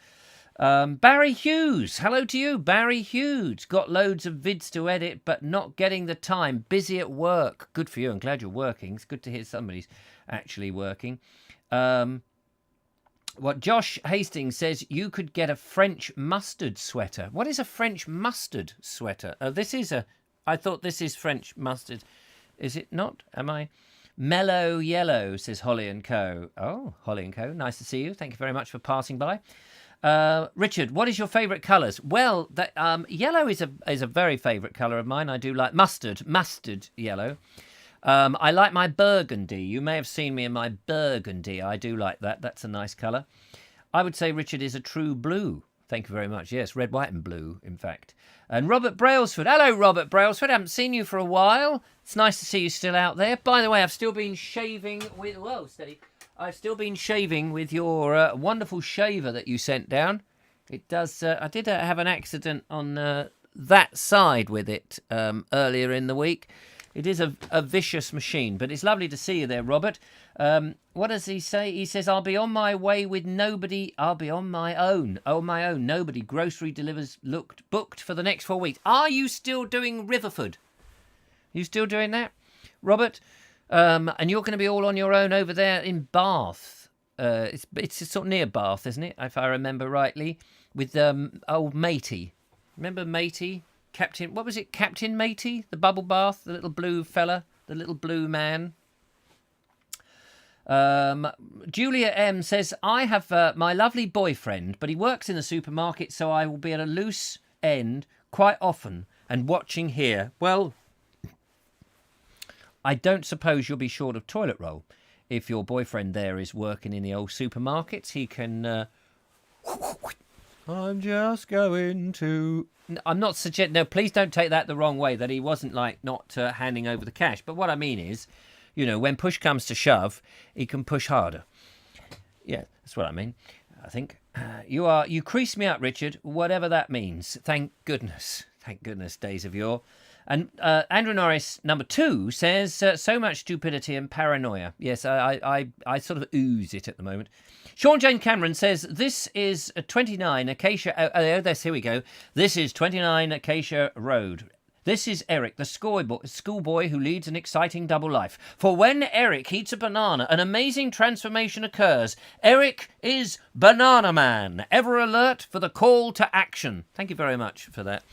[SPEAKER 1] Barry Hughes, hello to you, Barry Hughes. Got loads of vids to edit, but not getting the time. Busy at work. Good for you, I'm glad you're working. It's good to hear somebody's actually working. What Josh Hastings says, you could get a French mustard sweater. What is a French mustard sweater? I thought this is French mustard. Is it not? Am I? Mellow yellow, says Holly & Co. Oh, Holly & Co. Nice to see you. Thank you very much for passing by. Richard, what is your favourite colours? Well, yellow is a very favourite colour of mine. I do like mustard yellow. I like my burgundy. You may have seen me in my burgundy. I do like that. That's a nice colour. I would say Richard is a true blue. Thank you very much. Yes, red, white and blue, in fact. And Robert Brailsford. Hello, Robert Brailsford. I haven't seen you for a while. It's nice to see you still out there. By the way, I've still been shaving with... Whoa, steady. I've still been shaving with your wonderful shaver that you sent down. It does... I did have an accident on that side with it earlier in the week. It is a vicious machine, but it's lovely to see you there, Robert. What does he say? He says, I'll be on my way with nobody. I'll be on my own. Oh, my own. Nobody. Grocery delivers booked for the next 4 weeks. Are you still doing Riverford? You still doing that, Robert? And you're going to be all on your own over there in Bath. It's sort of near Bath, isn't it? If I remember rightly. With old Matey. Remember Matey? What was it? Captain Matey? The bubble bath? The little blue fella? The little blue man? Julia M says, I have my lovely boyfriend, but he works in the supermarket, so I will be at a loose end quite often and watching here. Well, I don't suppose you'll be short of toilet roll. If your boyfriend there is working in the old supermarkets, he can... I'm just going to... I'm not suggesting... No, please don't take that the wrong way, that he wasn't, like, not handing over the cash. But what I mean is, you know, when push comes to shove, he can push harder. Yeah, that's what I mean, I think. You crease me up, Richard, whatever that means. Thank goodness. Thank goodness, Days of Yore. And Andrew Norris, number 2, says, so much stupidity and paranoia. Yes, I sort of ooze it at the moment. Sean Jane Cameron says, this is 29 Acacia... here we go. This is 29 Acacia Road. This is Eric, the schoolboy who leads an exciting double life. For when Eric eats a banana, an amazing transformation occurs. Eric is Banana Man, ever alert for the call to action. Thank you very much for that.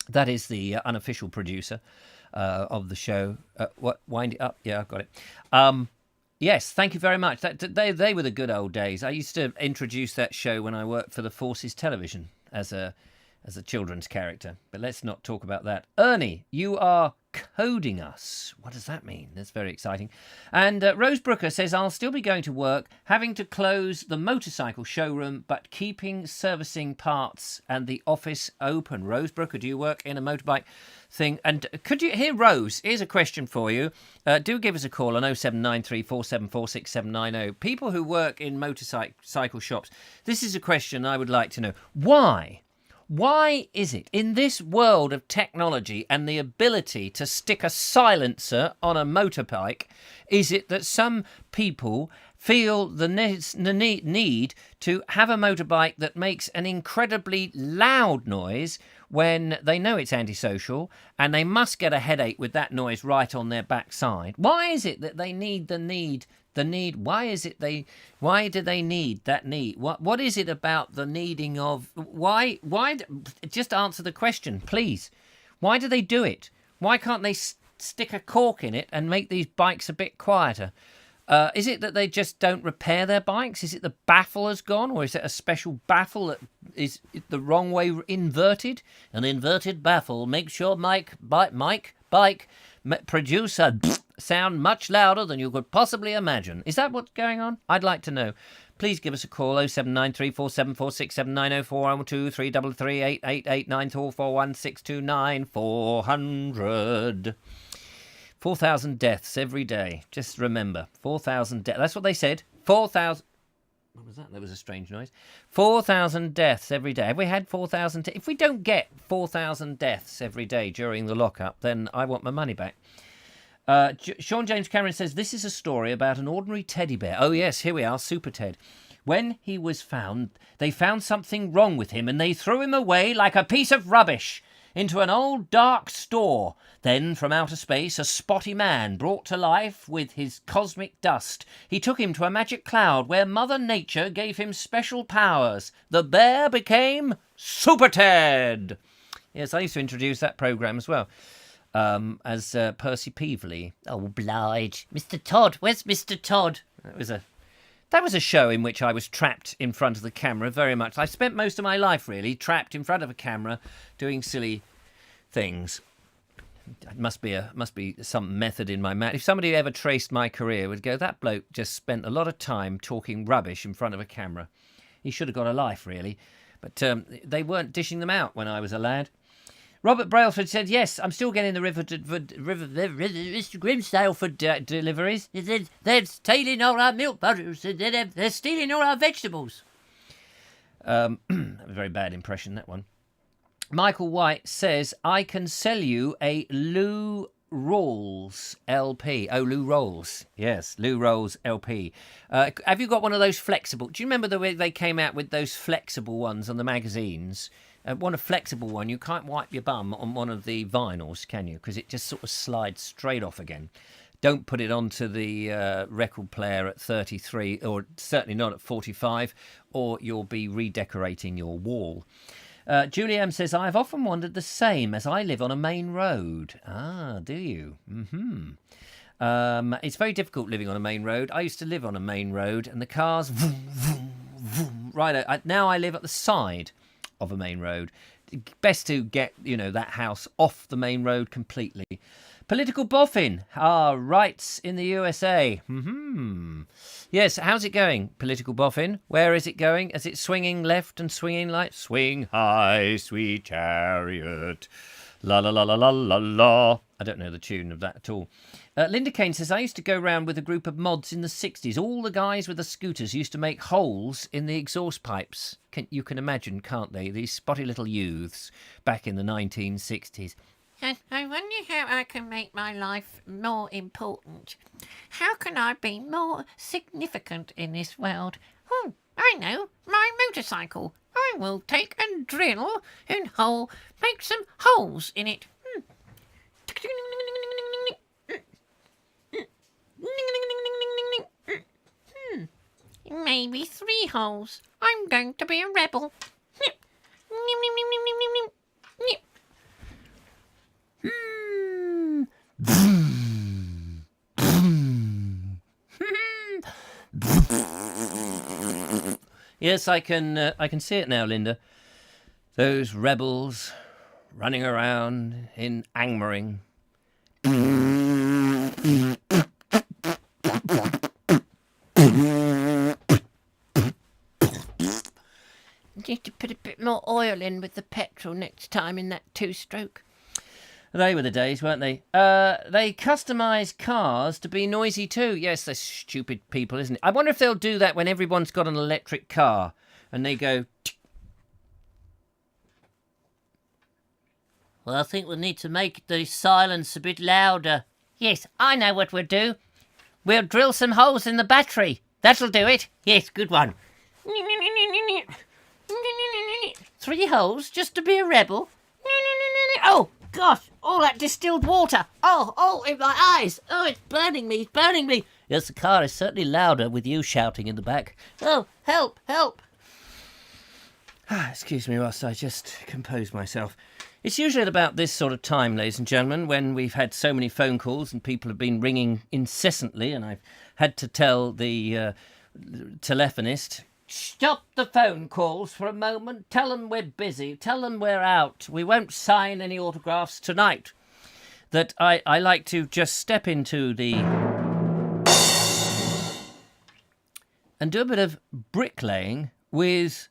[SPEAKER 1] That is the unofficial producer of the show. Wind it up. Yeah, I've got it. Yes, thank you very much. They were the good old days. I used to introduce that show when I worked for the Forces Television as a children's character. But let's not talk about that. Ernie, you are coding us. What does that mean? That's very exciting. And Rose Brooker says, I'll still be going to work, having to close the motorcycle showroom, but keeping servicing parts and the office open. Rose Brooker, do you work in a motorbike thing? And could you hear, Rose, here's a question for you. Do give us a call on 0793 474 6790. People who work in motorcycle shops, this is a question I would like to know. Why is it, in this world of technology and the ability to stick a silencer on a motorbike, is it that some people feel the need to have a motorbike that makes an incredibly loud noise when they know it's antisocial and they must get a headache with that noise right on their backside? Why is it that they need the need? Why do they need that need? What is it about the needing of why just answer the question, please. Why do they do it? Why can't they stick a cork in it and make these bikes a bit quieter? Is it that they just don't repair their bikes? Is it the baffle has gone, or is it a special baffle that is the wrong way inverted? An inverted baffle makes your bike produce a sound much louder than you could possibly imagine. Is that what's going on? I'd like to know. Please give us a call, 0793 474 6790 412 333 888 9441 629 400. 4,000 deaths every day. Just remember, 4,000 deaths. That's what they said. 4,000... What was that? That was a strange noise. 4,000 deaths every day. Have we had 4,000... If we don't get 4,000 deaths every day during the lockup, then I want my money back. Sean James Cameron says, this is a story about an ordinary teddy bear. Oh, yes, here we are, Super Ted. When he was found, they found something wrong with him and they threw him away like a piece of rubbish into an old dark store. Then from outer space, a spotty man brought to life with his cosmic dust. He took him to a magic cloud where Mother Nature gave him special powers. The bear became Super Ted. Yes, I used to introduce that programme as well. As Percy Peevely. Oh, oblige. Mr. Todd, where's Mr. Todd? That was a show in which I was trapped in front of the camera very much. I spent most of my life, really, trapped in front of a camera doing silly things. It must be some method in my If somebody ever traced my career, would go, that bloke just spent a lot of time talking rubbish in front of a camera. He should have got a life, really. But they weren't dishing them out when I was a lad. Robert Brailsford said, yes, I'm still getting the Mr. Grimsdale for deliveries. They're stealing all our milk butters. They're stealing all our vegetables. A very bad impression, that one. Michael White says, I can sell you a Lou Rawls LP. Oh, Lou Rawls. Yes, Lou Rawls LP. Have you got one of those flexible? Do you remember the way they came out with those flexible ones on the magazines? Want a flexible one, you can't wipe your bum on one of the vinyls, can you? Because it just sort of slides straight off again. Don't put it onto the record player at 33, or certainly not at 45, or you'll be redecorating your wall. Julie M says, I've often wondered the same as I live on a main road. Ah, do you? Mm-hmm. It's very difficult living on a main road. I used to live on a main road, and the cars... Vroom, vroom, vroom, right, now I live at the side of a main road. Best to get, that house off the main road completely. Political boffin. Rights in the USA. Yes, how's it going, political boffin? Where is it going? Is it swinging left and swinging right? Swing high, sweet chariot. La la la la la la la. I don't know the tune of that at all. Linda Kane says, I used to go round with a group of mods in the 60s. All the guys with the scooters used to make holes in the exhaust pipes. You can imagine, can't they? These spotty little youths back in the 1960s.
[SPEAKER 2] And I wonder how I can make my life more important. How can I be more significant in this world? Oh, I know, my motorcycle. I will take and drill and make some holes in it. Maybe 3 holes. I'm going to be a rebel.
[SPEAKER 1] Yes, I can see it now, Linda. Those rebels running around in Angmering.
[SPEAKER 2] Need to put a bit more oil in with the petrol next time in that 2-stroke.
[SPEAKER 1] They were the days, weren't they? They customise cars to be noisy too. Yes, they're stupid people, isn't it? I wonder if they'll do that when everyone's got an electric car and they go...
[SPEAKER 2] Well, I think we'll need to make the silence a bit louder. Yes, I know what we'll do. We'll drill some holes in the battery. That'll do it. Yes, good one. 3 holes just to be a rebel? Oh, gosh, all that distilled water. Oh, in my eyes. Oh, it's burning me,
[SPEAKER 1] Yes, the car is certainly louder with you shouting in the back.
[SPEAKER 2] Oh, help.
[SPEAKER 1] Excuse me whilst I just compose myself. It's usually at about this sort of time, ladies and gentlemen, when we've had so many phone calls and people have been ringing incessantly, and I've had to tell the telephonist, stop the phone calls for a moment, tell them we're busy, tell them we're out, we won't sign any autographs tonight. That I like to just step into the... and do a bit of bricklaying with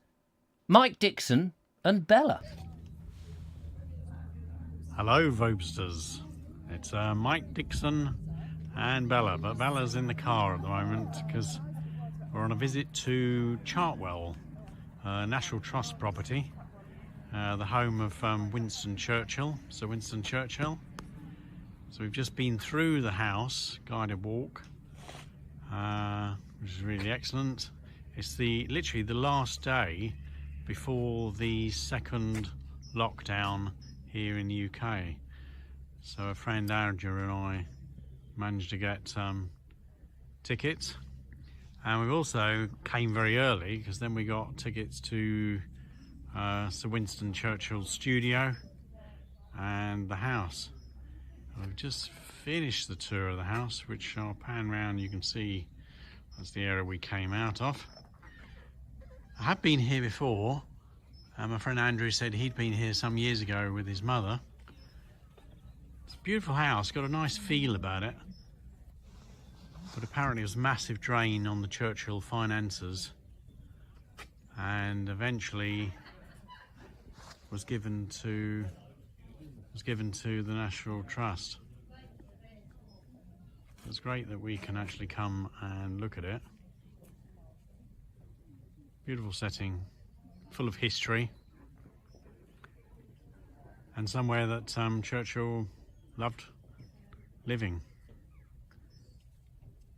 [SPEAKER 1] Mike Dixon and Bella.
[SPEAKER 6] Hello, Vobesters. It's Mike Dixon and Bella, but Bella's in the car at the moment because we're on a visit to Chartwell, National Trust property, the home of Winston Churchill, Sir Winston Churchill. So we've just been through the house, guided walk, which is really excellent. It's literally the last day before the second lockdown here in the UK. So a friend Andrew and I managed to get tickets, and we also came very early because then we got tickets to Sir Winston Churchill's studio and the house. We've just finished the tour of the house, which I'll pan round. You can see that's the area we came out of. I have been here before. My friend Andrew said he'd been here some years ago with his mother. It's a beautiful house, got a nice feel about it. But apparently it was a massive drain on the Churchill finances, and eventually was given to the National Trust. It's great that we can actually come and look at it. Beautiful setting, full of history, and somewhere that Churchill loved living.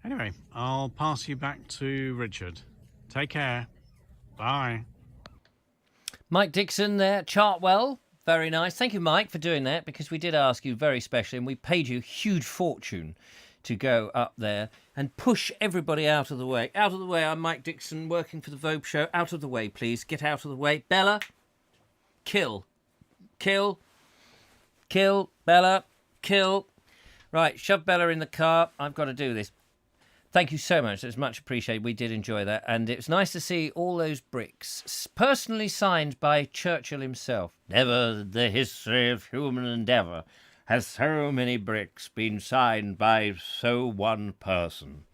[SPEAKER 6] Anyway, I'll pass you back to Richard. Take care. Bye.
[SPEAKER 1] Mike Dixon there, Chartwell. Very nice. Thank you, Mike, for doing that, because we did ask you very specially, and we paid you a huge fortune to go up there and push everybody out of the way. Out of the way. I'm Mike Dixon, working for the Vobes Show. Out of the way, please. Get out of the way. Bella, kill. Bella, kill. Right, shove Bella in the car. I've got to do this. Thank you so much. It's much appreciated. We did enjoy that. And it was nice to see all those bricks, personally signed by Churchill himself. Never in the history of human endeavour has so many bricks been signed by so one person.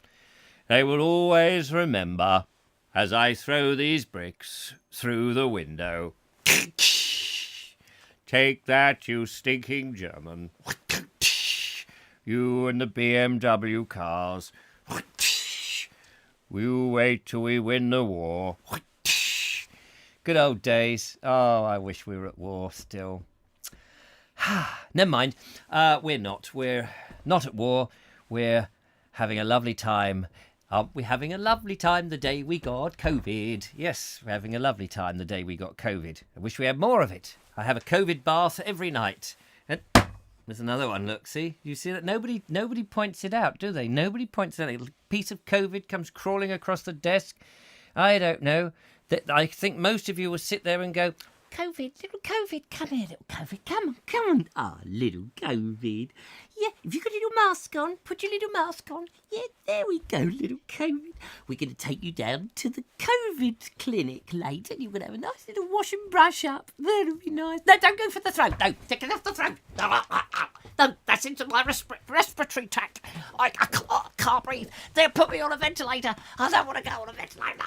[SPEAKER 1] They will always remember as I throw these bricks through the window. Take that, you stinking German. You and the BMW cars. You wait till we win the war. Good old days. Oh, I wish we were at war still. Never mind. We're not. We're not at war. We're having a lovely time. We're having a lovely time the day we got COVID. Yes, we're having a lovely time the day we got COVID. I wish we had more of it. I have a COVID bath every night. And there's another one, look, see? You see that? Nobody points it out, do they? Nobody points it out. A piece of COVID comes crawling across the desk. I don't know. I think most of you will sit there and go, COVID, little COVID, come here, little COVID, come on. Ah, little COVID. Yeah, if you've got a little mask on, put your little mask on. Yeah, there we go, little COVID. We're going to take you down to the COVID clinic later, and you're going to have a nice little wash and brush up. That'll be nice. No, don't go for the throat. No, take it off the throat. No, that's into my respiratory tract. I can't breathe. They'll put me on a ventilator. I don't want to go on a ventilator.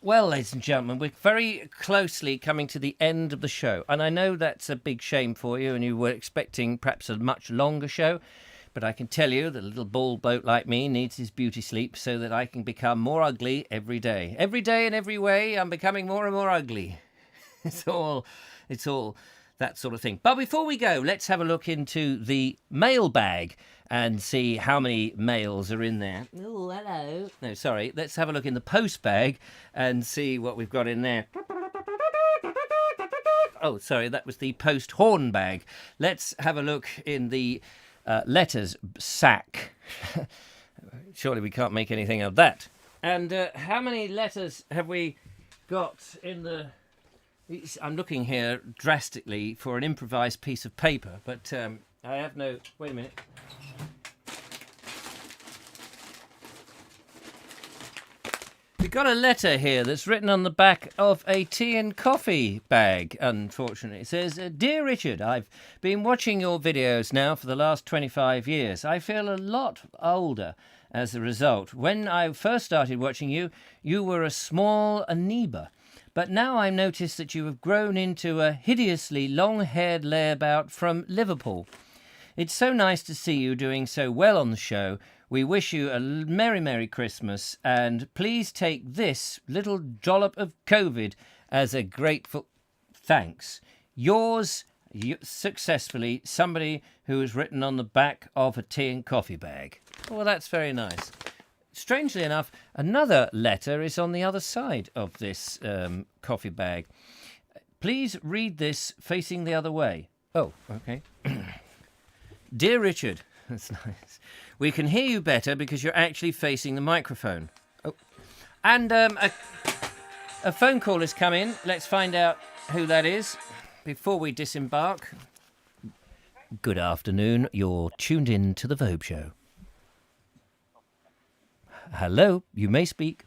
[SPEAKER 1] Well, ladies and gentlemen, we're very closely coming to the end of the show. And I know that's a big shame for you, and you were expecting perhaps a much longer show. But I can tell you that a little bald bloke like me needs his beauty sleep so that I can become more ugly every day. Every day in every way, I'm becoming more and more ugly. It's all that sort of thing. But before we go, let's have a look into the mailbag and see how many mails are in there. Oh, hello. No, sorry. Let's have a look in the post bag and see what we've got in there. Oh, sorry, that was the post horn bag. Let's have a look in the letters sack. Surely we can't make anything of that. And how many letters have we got in the... I'm looking here drastically for an improvised piece of paper, but I have no... Wait a minute. We've got a letter here that's written on the back of a tea and coffee bag, unfortunately. It says, Dear Richard, I've been watching your videos now for the last 25 years. I feel a lot older as a result. When I first started watching you, you were a small amoeba. But now I notice that you have grown into a hideously long-haired layabout from Liverpool. It's so nice to see you doing so well on the show. We wish you a merry, merry Christmas, and please take this little dollop of COVID as a grateful thanks. Yours, successfully, somebody who has written on the back of a tea and coffee bag. Well, that's very nice. Strangely enough, another letter is on the other side of this coffee bag. Please read this facing the other way. Oh, okay. Dear Richard, that's nice. We can hear you better because you're actually facing the microphone. Oh, and a phone call has come in. Let's find out who that is before we disembark. Good afternoon. You're tuned in to the Vobes Show. Hello, you may speak.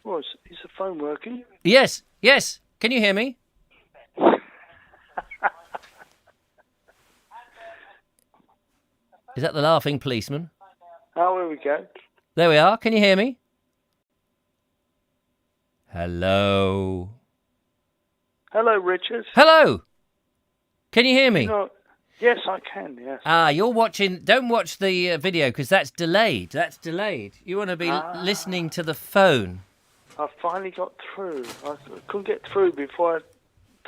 [SPEAKER 7] Well, is the phone working?
[SPEAKER 1] Yes. Can you hear me? Is that the laughing policeman?
[SPEAKER 7] Oh, here we go.
[SPEAKER 1] There we are. Can you hear me? Hello.
[SPEAKER 7] Hello, Richard.
[SPEAKER 1] Hello. Can you hear me?
[SPEAKER 7] Yes, I can, yes.
[SPEAKER 1] You're watching... Don't watch the video because that's delayed. You want to be listening to the phone.
[SPEAKER 7] I finally got through. I couldn't get through before I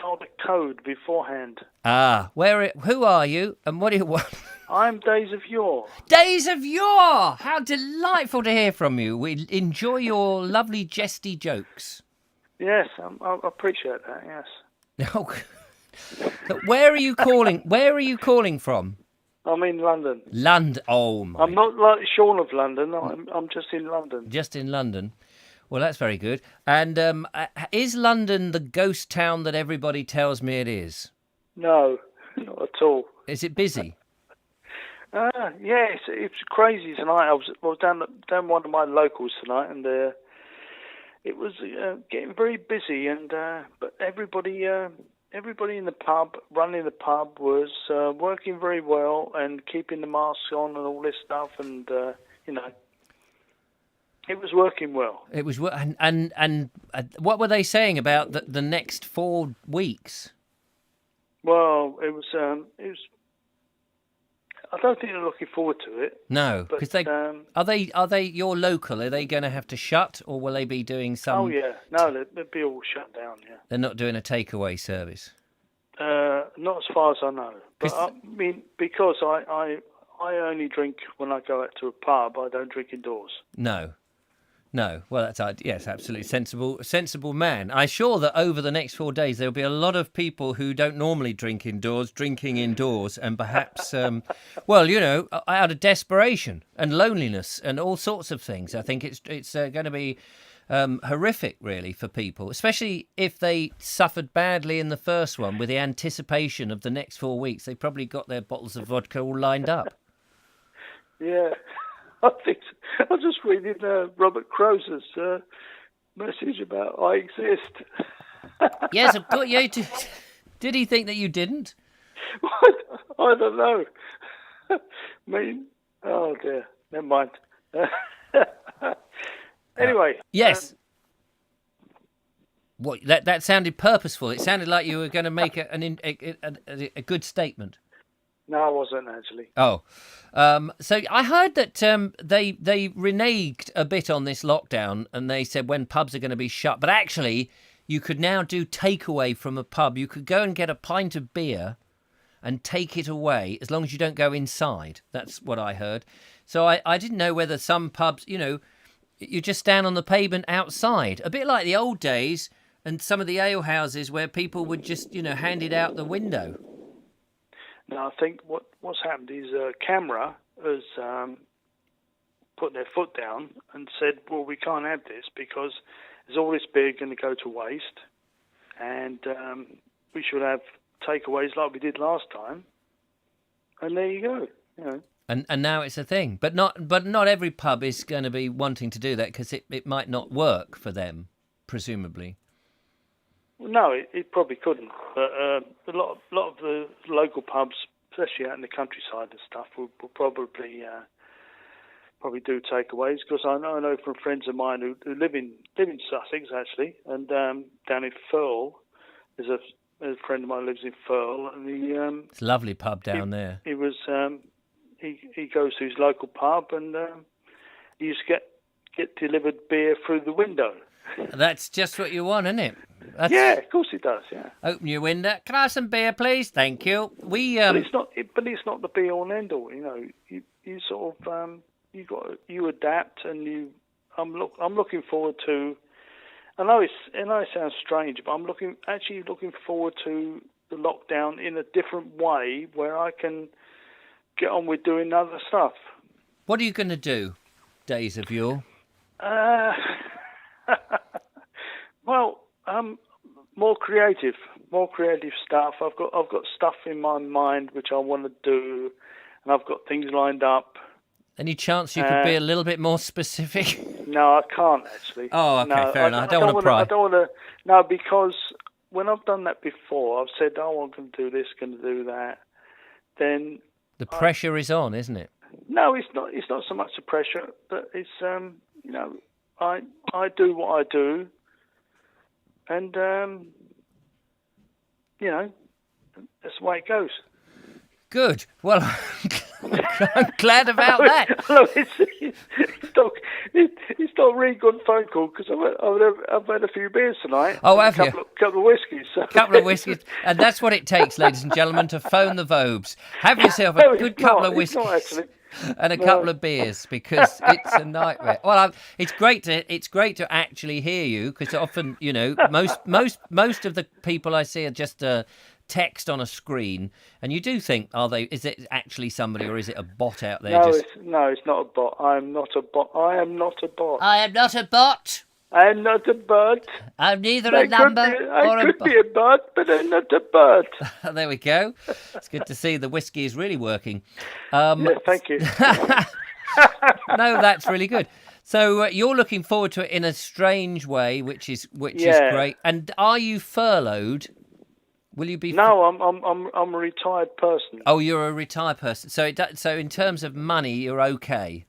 [SPEAKER 7] told the code beforehand.
[SPEAKER 1] Who are you and what do you want?
[SPEAKER 7] I'm Days of Yore.
[SPEAKER 1] Days of Yore! How delightful to hear from you. We enjoy your lovely jesty jokes.
[SPEAKER 7] Yes, I appreciate that, yes.
[SPEAKER 1] Oh, where are you calling? Where are you calling from?
[SPEAKER 7] I'm in London.
[SPEAKER 1] London. Oh my!
[SPEAKER 7] I'm not like Sean of London. I'm just in London.
[SPEAKER 1] Just in London. Well, that's very good. And is London the ghost town that everybody tells me it is?
[SPEAKER 7] No, not at all.
[SPEAKER 1] Is it busy?
[SPEAKER 7] Yeah, it's crazy tonight. I was down one of my locals tonight, and it was getting very busy. And but everybody in the pub, running the pub, was working very well and keeping the masks on and all this stuff, and it was working well.
[SPEAKER 1] It was, and what were they saying about the next 4 weeks?
[SPEAKER 7] Well, it was. I don't think they're looking forward to it.
[SPEAKER 1] No,
[SPEAKER 7] But,
[SPEAKER 1] because are they your local? Are they going to have to shut, or will they be doing some?
[SPEAKER 7] Oh yeah, no, they'll be all shut down. Yeah,
[SPEAKER 1] They're not doing a takeaway service.
[SPEAKER 7] not as far as I know. But I mean, because I only drink when I go out to a pub. I don't drink indoors.
[SPEAKER 1] No. Well, yes, absolutely sensible man. I'm sure that over the next 4 days there'll be a lot of people who don't normally drink indoors, drinking indoors, and perhaps, well, out of desperation and loneliness and all sorts of things. I think it's going to be horrific, really, for people, especially if they suffered badly in the first one with the anticipation of the next 4 weeks. They probably got their bottles of vodka all lined up.
[SPEAKER 7] Yeah. I think so. I was just reading Robert Croser's message about I exist.
[SPEAKER 1] Yes, of course. Yeah, did he think that you didn't?
[SPEAKER 7] I don't know. I mean, oh dear, never mind. Anyway.
[SPEAKER 1] Yes. What that sounded purposeful. It sounded like you were going to make a good statement.
[SPEAKER 7] No, I wasn't actually.
[SPEAKER 1] Oh, so I heard that they reneged a bit on this lockdown, and they said when pubs are going to be shut. But actually, you could now do takeaway from a pub. You could go and get a pint of beer and take it away as long as you don't go inside. That's what I heard. So I didn't know whether some pubs, you just stand on the pavement outside, a bit like the old days, and some of the ale houses where people would just, hand it out the window.
[SPEAKER 7] Now, I think what's happened is Camera has put their foot down and said, well, we can't have this because there's all this beer going to go to waste, and we should have takeaways like we did last time. And there you go.
[SPEAKER 1] And now it's a thing, but not every pub is going to be wanting to do that because it might not work for them, presumably.
[SPEAKER 7] No, it probably couldn't. But a lot of the local pubs, especially out in the countryside and stuff, will probably do takeaways. Because I know from friends of mine who live in Sussex actually, and down in Firle, there's a friend of mine who lives in Firle, and
[SPEAKER 1] it's a lovely pub down there.
[SPEAKER 7] He was he goes to his local pub, and he used to get delivered beer through the window.
[SPEAKER 1] That's just what you want, isn't it?
[SPEAKER 7] Yeah, of course it does. Yeah.
[SPEAKER 1] Open your window. Can I have some beer, please? Thank you.
[SPEAKER 7] But it's not the be all and end all. You sort of you adapt, and I'm looking forward to. I know it sounds strange, but I'm looking forward to the lockdown in a different way, where I can get on with doing other stuff.
[SPEAKER 1] What are you going to do, Days of Yule?
[SPEAKER 7] Well, more creative stuff. I've got stuff in my mind which I want to do, and I've got things lined up.
[SPEAKER 1] Any chance you could be a little bit more specific?
[SPEAKER 7] No, I can't actually.
[SPEAKER 1] Oh, okay, no, fair enough. I don't want to pry.
[SPEAKER 7] I don't want to. No, because when I've done that before, I've said, "Oh, I'm going to do this, going to do that." Then
[SPEAKER 1] the pressure is on, isn't it?
[SPEAKER 7] No, it's not. It's not so much the pressure, but it's I do what I do, and that's the way it goes. Good.
[SPEAKER 1] Well, I'm glad about that.
[SPEAKER 7] It's not a really good phone call because I've had a few beers tonight.
[SPEAKER 1] Oh, have you?
[SPEAKER 7] Couple of whiskies. So.
[SPEAKER 1] Couple of whiskies. And that's what it takes, ladies and gentlemen, to phone the Vobes. Have yourself a good couple of whiskies.
[SPEAKER 7] It's not, actually.
[SPEAKER 1] And a couple of beers, because it's a nightmare. Well, it's great to actually hear you, because often, most of the people I see are just text on a screen, and you do think, is it actually somebody, or is it a bot out there?
[SPEAKER 7] No, it's not a bot. I am not a bot. I am not a bot.
[SPEAKER 1] I am not a bot.
[SPEAKER 7] I am not a bot.
[SPEAKER 1] I'm neither a number or a bot.
[SPEAKER 7] I could be a bot, but I'm not a bot.
[SPEAKER 1] There we go. It's good to see the whiskey is really working.
[SPEAKER 7] Yeah, thank you.
[SPEAKER 1] No, that's really good. So you're looking forward to it in a strange way, which is great. And are you furloughed? Will you be?
[SPEAKER 7] No, I'm a retired person.
[SPEAKER 1] Oh, you're a retired person. So in terms of money, you're okay.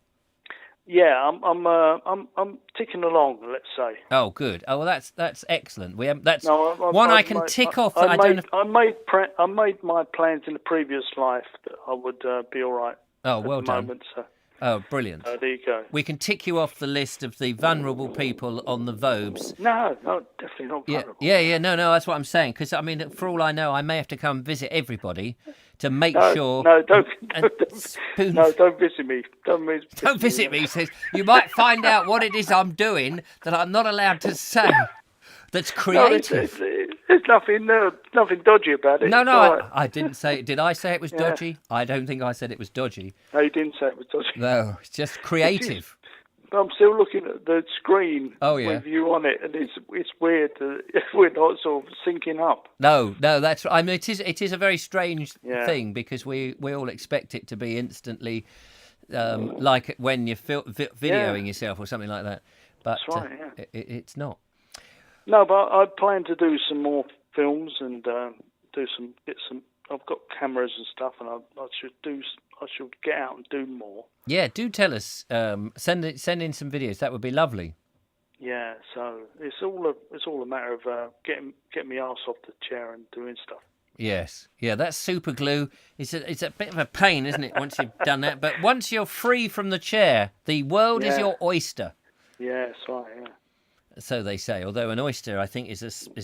[SPEAKER 7] Yeah, I'm ticking along. Let's say.
[SPEAKER 1] Oh, good. Oh, well, that's excellent. That's
[SPEAKER 7] No,
[SPEAKER 1] one I can tick off. That I don't.
[SPEAKER 7] I made my plans in the previous life that I would be all right.
[SPEAKER 1] Oh,
[SPEAKER 7] at
[SPEAKER 1] well
[SPEAKER 7] the
[SPEAKER 1] done.
[SPEAKER 7] Moment, so.
[SPEAKER 1] Oh, brilliant.
[SPEAKER 7] There you go.
[SPEAKER 1] We can tick you off the list of the vulnerable people on the Vobes.
[SPEAKER 7] No, definitely not vulnerable.
[SPEAKER 1] Yeah. No, that's what I'm saying. Because, I mean, for all I know, I may have to come visit everybody to make sure...
[SPEAKER 7] No, don't visit me.
[SPEAKER 1] Don't visit me, he says. You might find out what it is I'm doing that I'm not allowed to say that's creative.
[SPEAKER 7] There's nothing dodgy about it.
[SPEAKER 1] No,
[SPEAKER 7] right.
[SPEAKER 1] I didn't say it. Did I say it was dodgy? I don't think I said it was dodgy.
[SPEAKER 7] No, you didn't say it was dodgy.
[SPEAKER 1] No, it's just creative.
[SPEAKER 7] But I'm still looking at the screen
[SPEAKER 1] with
[SPEAKER 7] you on it, and it's weird that we're not sort of syncing up.
[SPEAKER 1] No, that's. I mean, it is a very strange thing because we all expect it to be instantly, like when you're videoing yourself or something like that. But
[SPEAKER 7] that's right,
[SPEAKER 1] it's not.
[SPEAKER 7] No, but I plan to do some more films and get some. I've got cameras and stuff, and I should get out and do more. Yeah,
[SPEAKER 1] do tell us. Send in some videos. That would be lovely.
[SPEAKER 7] Yeah, so it's all a matter of getting my arse off the chair and doing stuff.
[SPEAKER 1] Yes, that super glue it's a bit of a pain, isn't it? Once you've done that, but once you're free from the chair, the world is your oyster.
[SPEAKER 7] Yeah, that's right. Yeah.
[SPEAKER 1] So they say. Although an oyster, I think, is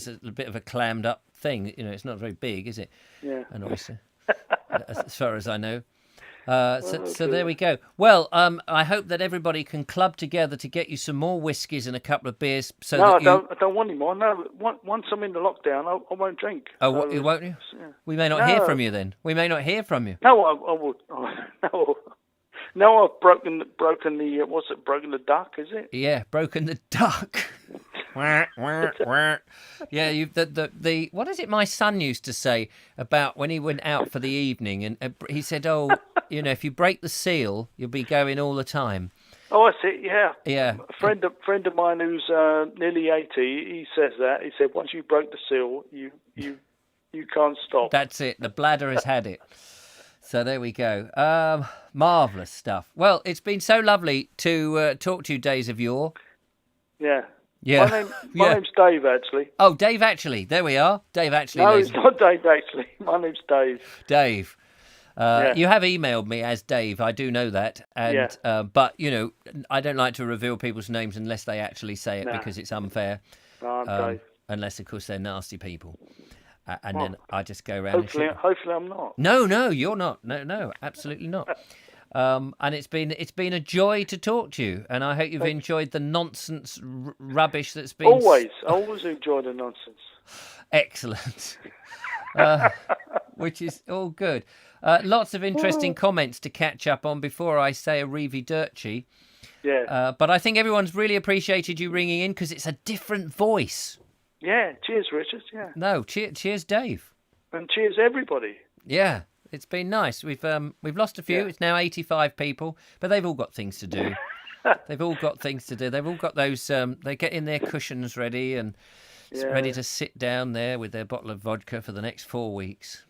[SPEAKER 1] a bit of a clammed up thing. You know, it's not very big, is it?
[SPEAKER 7] Yeah.
[SPEAKER 1] An oyster, as far as I know. So there we go. Well, I hope that everybody can club together to get you some more whiskies and a couple of beers. I
[SPEAKER 7] don't want any more. No, once I'm in the lockdown, I won't drink.
[SPEAKER 1] Oh, you won't you? Yeah. We may not hear from you then. We may not hear from you.
[SPEAKER 7] No, I would. No. No, I've broken the broken the duck, is it?
[SPEAKER 1] Yeah, broken the duck. Yeah, the what is it my son used to say about when he went out for the evening, and he said, "Oh, if you break the seal, you'll be going all the time."
[SPEAKER 7] Oh, I see. Yeah.
[SPEAKER 1] Yeah.
[SPEAKER 7] A friend of mine who's nearly 80, he says that. He said, once you broke the seal, you can't stop.
[SPEAKER 1] That's it. The bladder has had it. So there we go. Marvellous stuff. Well, it's been so lovely to talk to you, Days of Yore.
[SPEAKER 7] Yeah.
[SPEAKER 1] Yeah.
[SPEAKER 7] My name's Dave, actually.
[SPEAKER 1] Oh, Dave Actually. There we are. Dave Actually.
[SPEAKER 7] No, it's not Dave, actually. My name's Dave.
[SPEAKER 1] Dave. You have emailed me as Dave. I do know that. And but, I don't like to reveal people's names unless they actually say it because it's unfair.
[SPEAKER 7] No, I'm Dave.
[SPEAKER 1] Unless, of course, they're nasty people. Then I just go around.
[SPEAKER 7] Hopefully, I'm not.
[SPEAKER 1] No, you're not. No, absolutely not. And it's been a joy to talk to you, and I hope you've enjoyed the nonsense rubbish that's been.
[SPEAKER 7] Always enjoy the nonsense.
[SPEAKER 1] Excellent. Which is all good. Lots of interesting comments to catch up on before I say arrivederci.
[SPEAKER 7] Yeah.
[SPEAKER 1] But I think everyone's really appreciated you ringing in because it's a different voice.
[SPEAKER 7] Yeah, cheers, Richard. Yeah.
[SPEAKER 1] No, cheers, Dave.
[SPEAKER 7] And cheers, everybody.
[SPEAKER 1] Yeah, it's been nice. We've lost a few. Yeah. It's now 85 people, but they've all got things to do. They've all got those. They get in their cushions ready and ready to sit down there with their bottle of vodka for the next 4 weeks.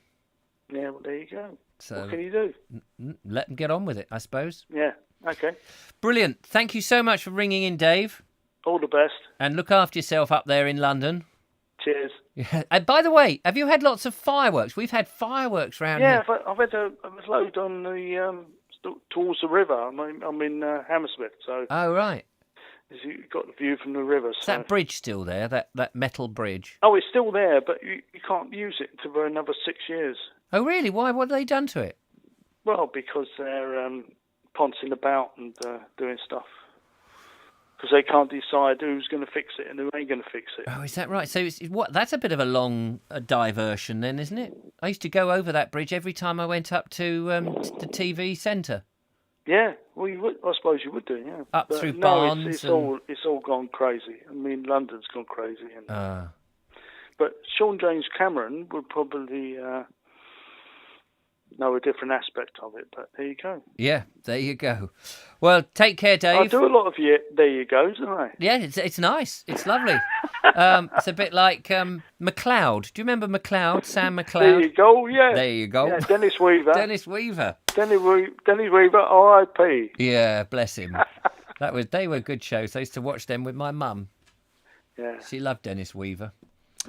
[SPEAKER 7] Yeah, well, there you go.
[SPEAKER 1] So
[SPEAKER 7] what can you do?
[SPEAKER 1] Let them get on with it, I suppose.
[SPEAKER 7] Yeah. Okay.
[SPEAKER 1] Brilliant. Thank you so much for ringing in, Dave.
[SPEAKER 7] All the best.
[SPEAKER 1] And look after yourself up there in London.
[SPEAKER 7] Cheers.
[SPEAKER 1] Yeah. And by the way, have you had lots of fireworks? We've had fireworks round here.
[SPEAKER 7] Yeah, I've had a load on the towards the river. I'm in Hammersmith, so.
[SPEAKER 1] Oh right.
[SPEAKER 7] You've got the view from the river.
[SPEAKER 1] Is that bridge still there? That metal bridge?
[SPEAKER 7] Oh, it's still there, but you can't use it for another 6 years.
[SPEAKER 1] Oh really? Why? What have they done to it?
[SPEAKER 7] Well, because they're poncing about and doing stuff. Because they can't decide who's going to fix it and who ain't going to fix it.
[SPEAKER 1] Oh, is that right? So that's a bit of a long diversion then, isn't it? I used to go over that bridge every time I went up to the TV centre.
[SPEAKER 7] Yeah, well, you would. I suppose you would do. Yeah.
[SPEAKER 1] Up through Barnes.
[SPEAKER 7] It's all gone crazy. I mean, London's gone crazy. But Sean James Cameron would probably know a different aspect of it, but there you go.
[SPEAKER 1] Yeah, there you go. Well, take care, Dave.
[SPEAKER 7] I do a lot of there you goes, don't I?
[SPEAKER 1] Yeah, it's nice. It's lovely. It's a bit like McLeod. Do you remember McLeod? Sam McLeod?
[SPEAKER 7] There you go, yeah.
[SPEAKER 1] There you go.
[SPEAKER 7] Yeah, Dennis Weaver.
[SPEAKER 1] Dennis Weaver.
[SPEAKER 7] Dennis Weaver, R.I.P.
[SPEAKER 1] Yeah, bless him. They were good shows. I used to watch them with my mum.
[SPEAKER 7] Yeah,
[SPEAKER 1] She loved Dennis Weaver.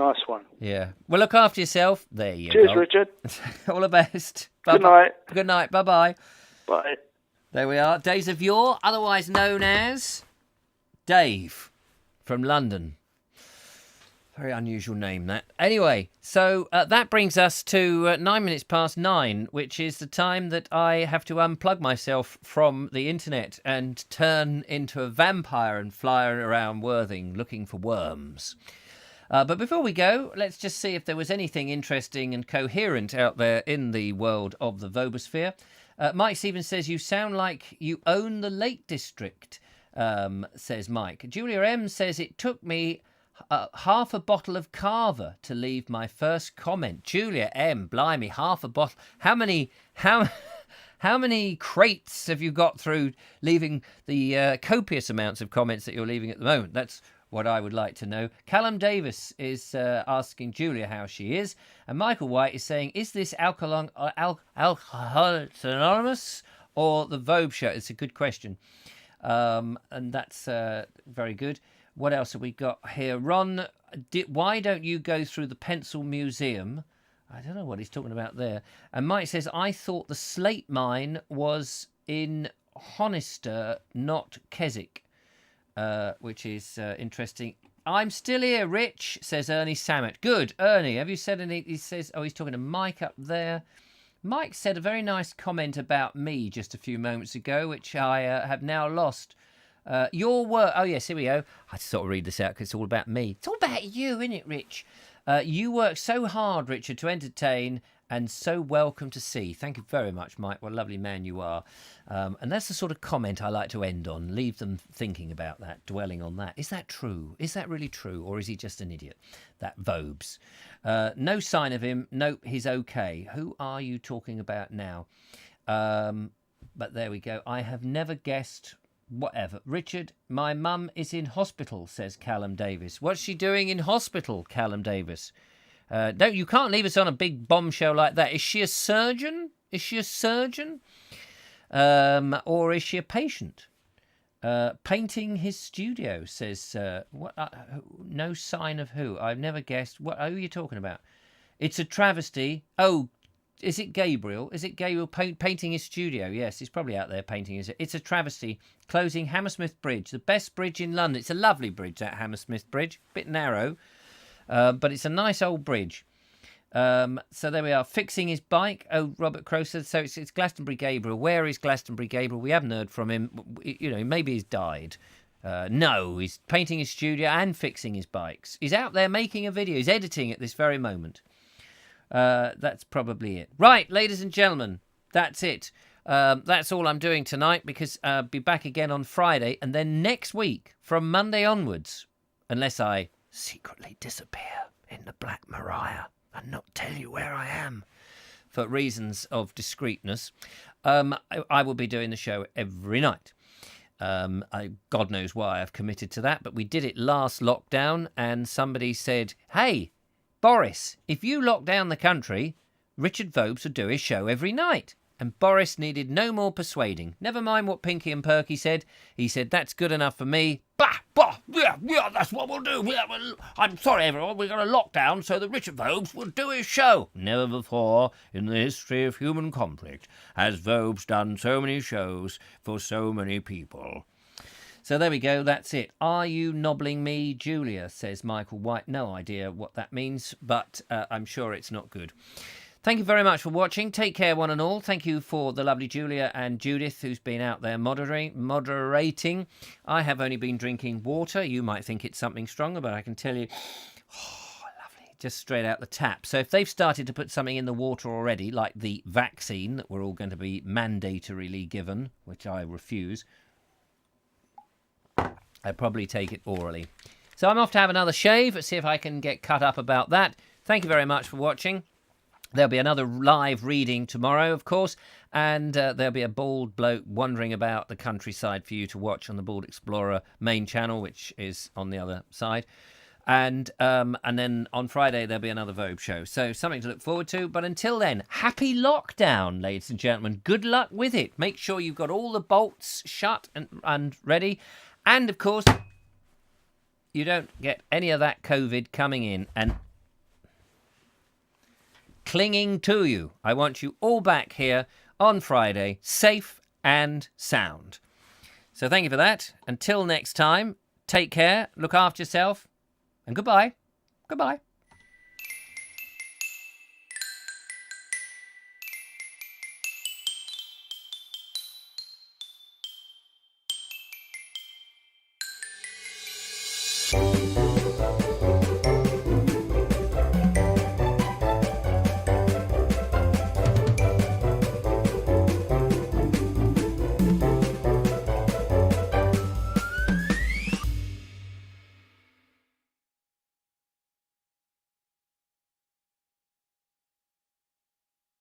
[SPEAKER 7] nice one.
[SPEAKER 1] Yeah. Well, look after yourself. There you
[SPEAKER 7] Cheers,
[SPEAKER 1] go.
[SPEAKER 7] Richard.
[SPEAKER 1] All the best.
[SPEAKER 7] Good night.
[SPEAKER 1] Good night. Bye-bye.
[SPEAKER 7] Bye.
[SPEAKER 1] There we are. Days of Yore, otherwise known as Dave from London. Very unusual name, that. Anyway, so that brings us to 9 minutes past 9, which is the time that I have to unplug myself from the internet and turn into a vampire and fly around Worthing looking for worms. But before we go, let's just see if there was anything interesting and coherent out there in the world of the Vobosphere. Mike Stevens says, you sound like you own the Lake District, says Mike. Julia M says, it took me half a bottle of Carver to leave my first comment. Julia M, blimey, half a bottle. How many crates have you got through leaving the copious amounts of comments that you're leaving at the moment? That's what I would like to know. Callum Davis is asking Julia how she is. And Michael White is saying, is this Alcoholics Anonymous or the Vobes Show? It's a good question. And that's very good. What else have we got here? Ron, why don't you go through the Pencil Museum? I don't know what he's talking about there. And Mike says, I thought the slate mine was in Honister, not Keswick, which is interesting. I'm still here, Rich, says Ernie Samet. Good, Ernie, have you said any? He says, oh, he's talking to Mike up there. Mike said a very nice comment about me just a few moments ago, which I have now lost. Your work. Oh, yes, here we go. I sort of read this out because it's all about me. It's all about you, isn't it, Rich? You work so hard, Richard, to entertain and so welcome to see. Thank you very much, Mike. What a lovely man you are. And that's the sort of comment I like to end on. Leave them thinking about that, dwelling on that. Is that true? Is that really true? Or is he just an idiot? That Vobes. No sign of him. Nope, he's okay. Who are you talking about now? But there we go. I have never guessed. Whatever. Richard, my mum is in hospital, says Callum Davis. What's she doing in hospital, Callum Davis? No, you can't leave us on a big bombshell like that. Is she a surgeon? Is she a surgeon? Or is she a patient? Painting his studio, says... what? No sign of who? I've never guessed. Who are you talking about? It's a travesty. Oh, is it Gabriel? Is it Gabriel painting his studio? Yes, he's probably out there painting his... It's a travesty. Closing Hammersmith Bridge, the best bridge in London. It's a lovely bridge, that Hammersmith Bridge. Bit narrow, but it's a nice old bridge. So there we are. Fixing his bike. Oh, Robert Crow said, so it's Glastonbury Gabriel. Where is Glastonbury Gabriel? We haven't heard from him. You know, maybe he's died. No, he's painting his studio and fixing his bikes. He's out there making a video. He's editing at this very moment. That's probably it. Right, ladies and gentlemen, that's it. That's all I'm doing tonight because I'll be back again on Friday. And then next week, from Monday onwards, unless I secretly disappear in the Black Mariah and not tell you where I am for reasons of discreetness, I will be doing the show every night. God knows why I've committed to that, but we did it last lockdown and somebody said, hey, Boris, if you lock down the country, Richard Vobes would do his show every night. And Boris needed no more persuading. Never mind what Pinky and Perky said. He said, that's good enough for me. Yeah, that's what we'll do. I'm sorry, everyone, we're going to lock down so that Richard Vobes will do his show. Never before in the history of human conflict has Vobes done so many shows for so many people. So there we go, that's it. Are you nobbling me, Julia, says Michael White. No idea what that means, but I'm sure it's not good. Thank you very much for watching. Take care, one and all. Thank you for the lovely Julia and Judith, who's been out there moderating. I have only been drinking water. You might think it's something stronger, but I can tell you, lovely, just straight out the tap. So if they've started to put something in the water already, like the vaccine that we're all going to be mandatorily given, which I refuse, I'd probably take it orally. So I'm off to have another shave. Let's see if I can get cut up about that. Thank you very much for watching. There'll be another live reading tomorrow, of course, and there'll be a bald bloke wandering about the countryside for you to watch on the Bald Explorer main channel, which is on the other side. And then on Friday, there'll be another Vobes show. So something to look forward to. But until then, happy lockdown, ladies and gentlemen. Good luck with it. Make sure you've got all the bolts shut and ready. And, of course, you don't get any of that COVID coming in and clinging to you. I want you all back here on Friday, safe and sound. So thank you for that. Until next time, take care, look after yourself, and goodbye. Goodbye.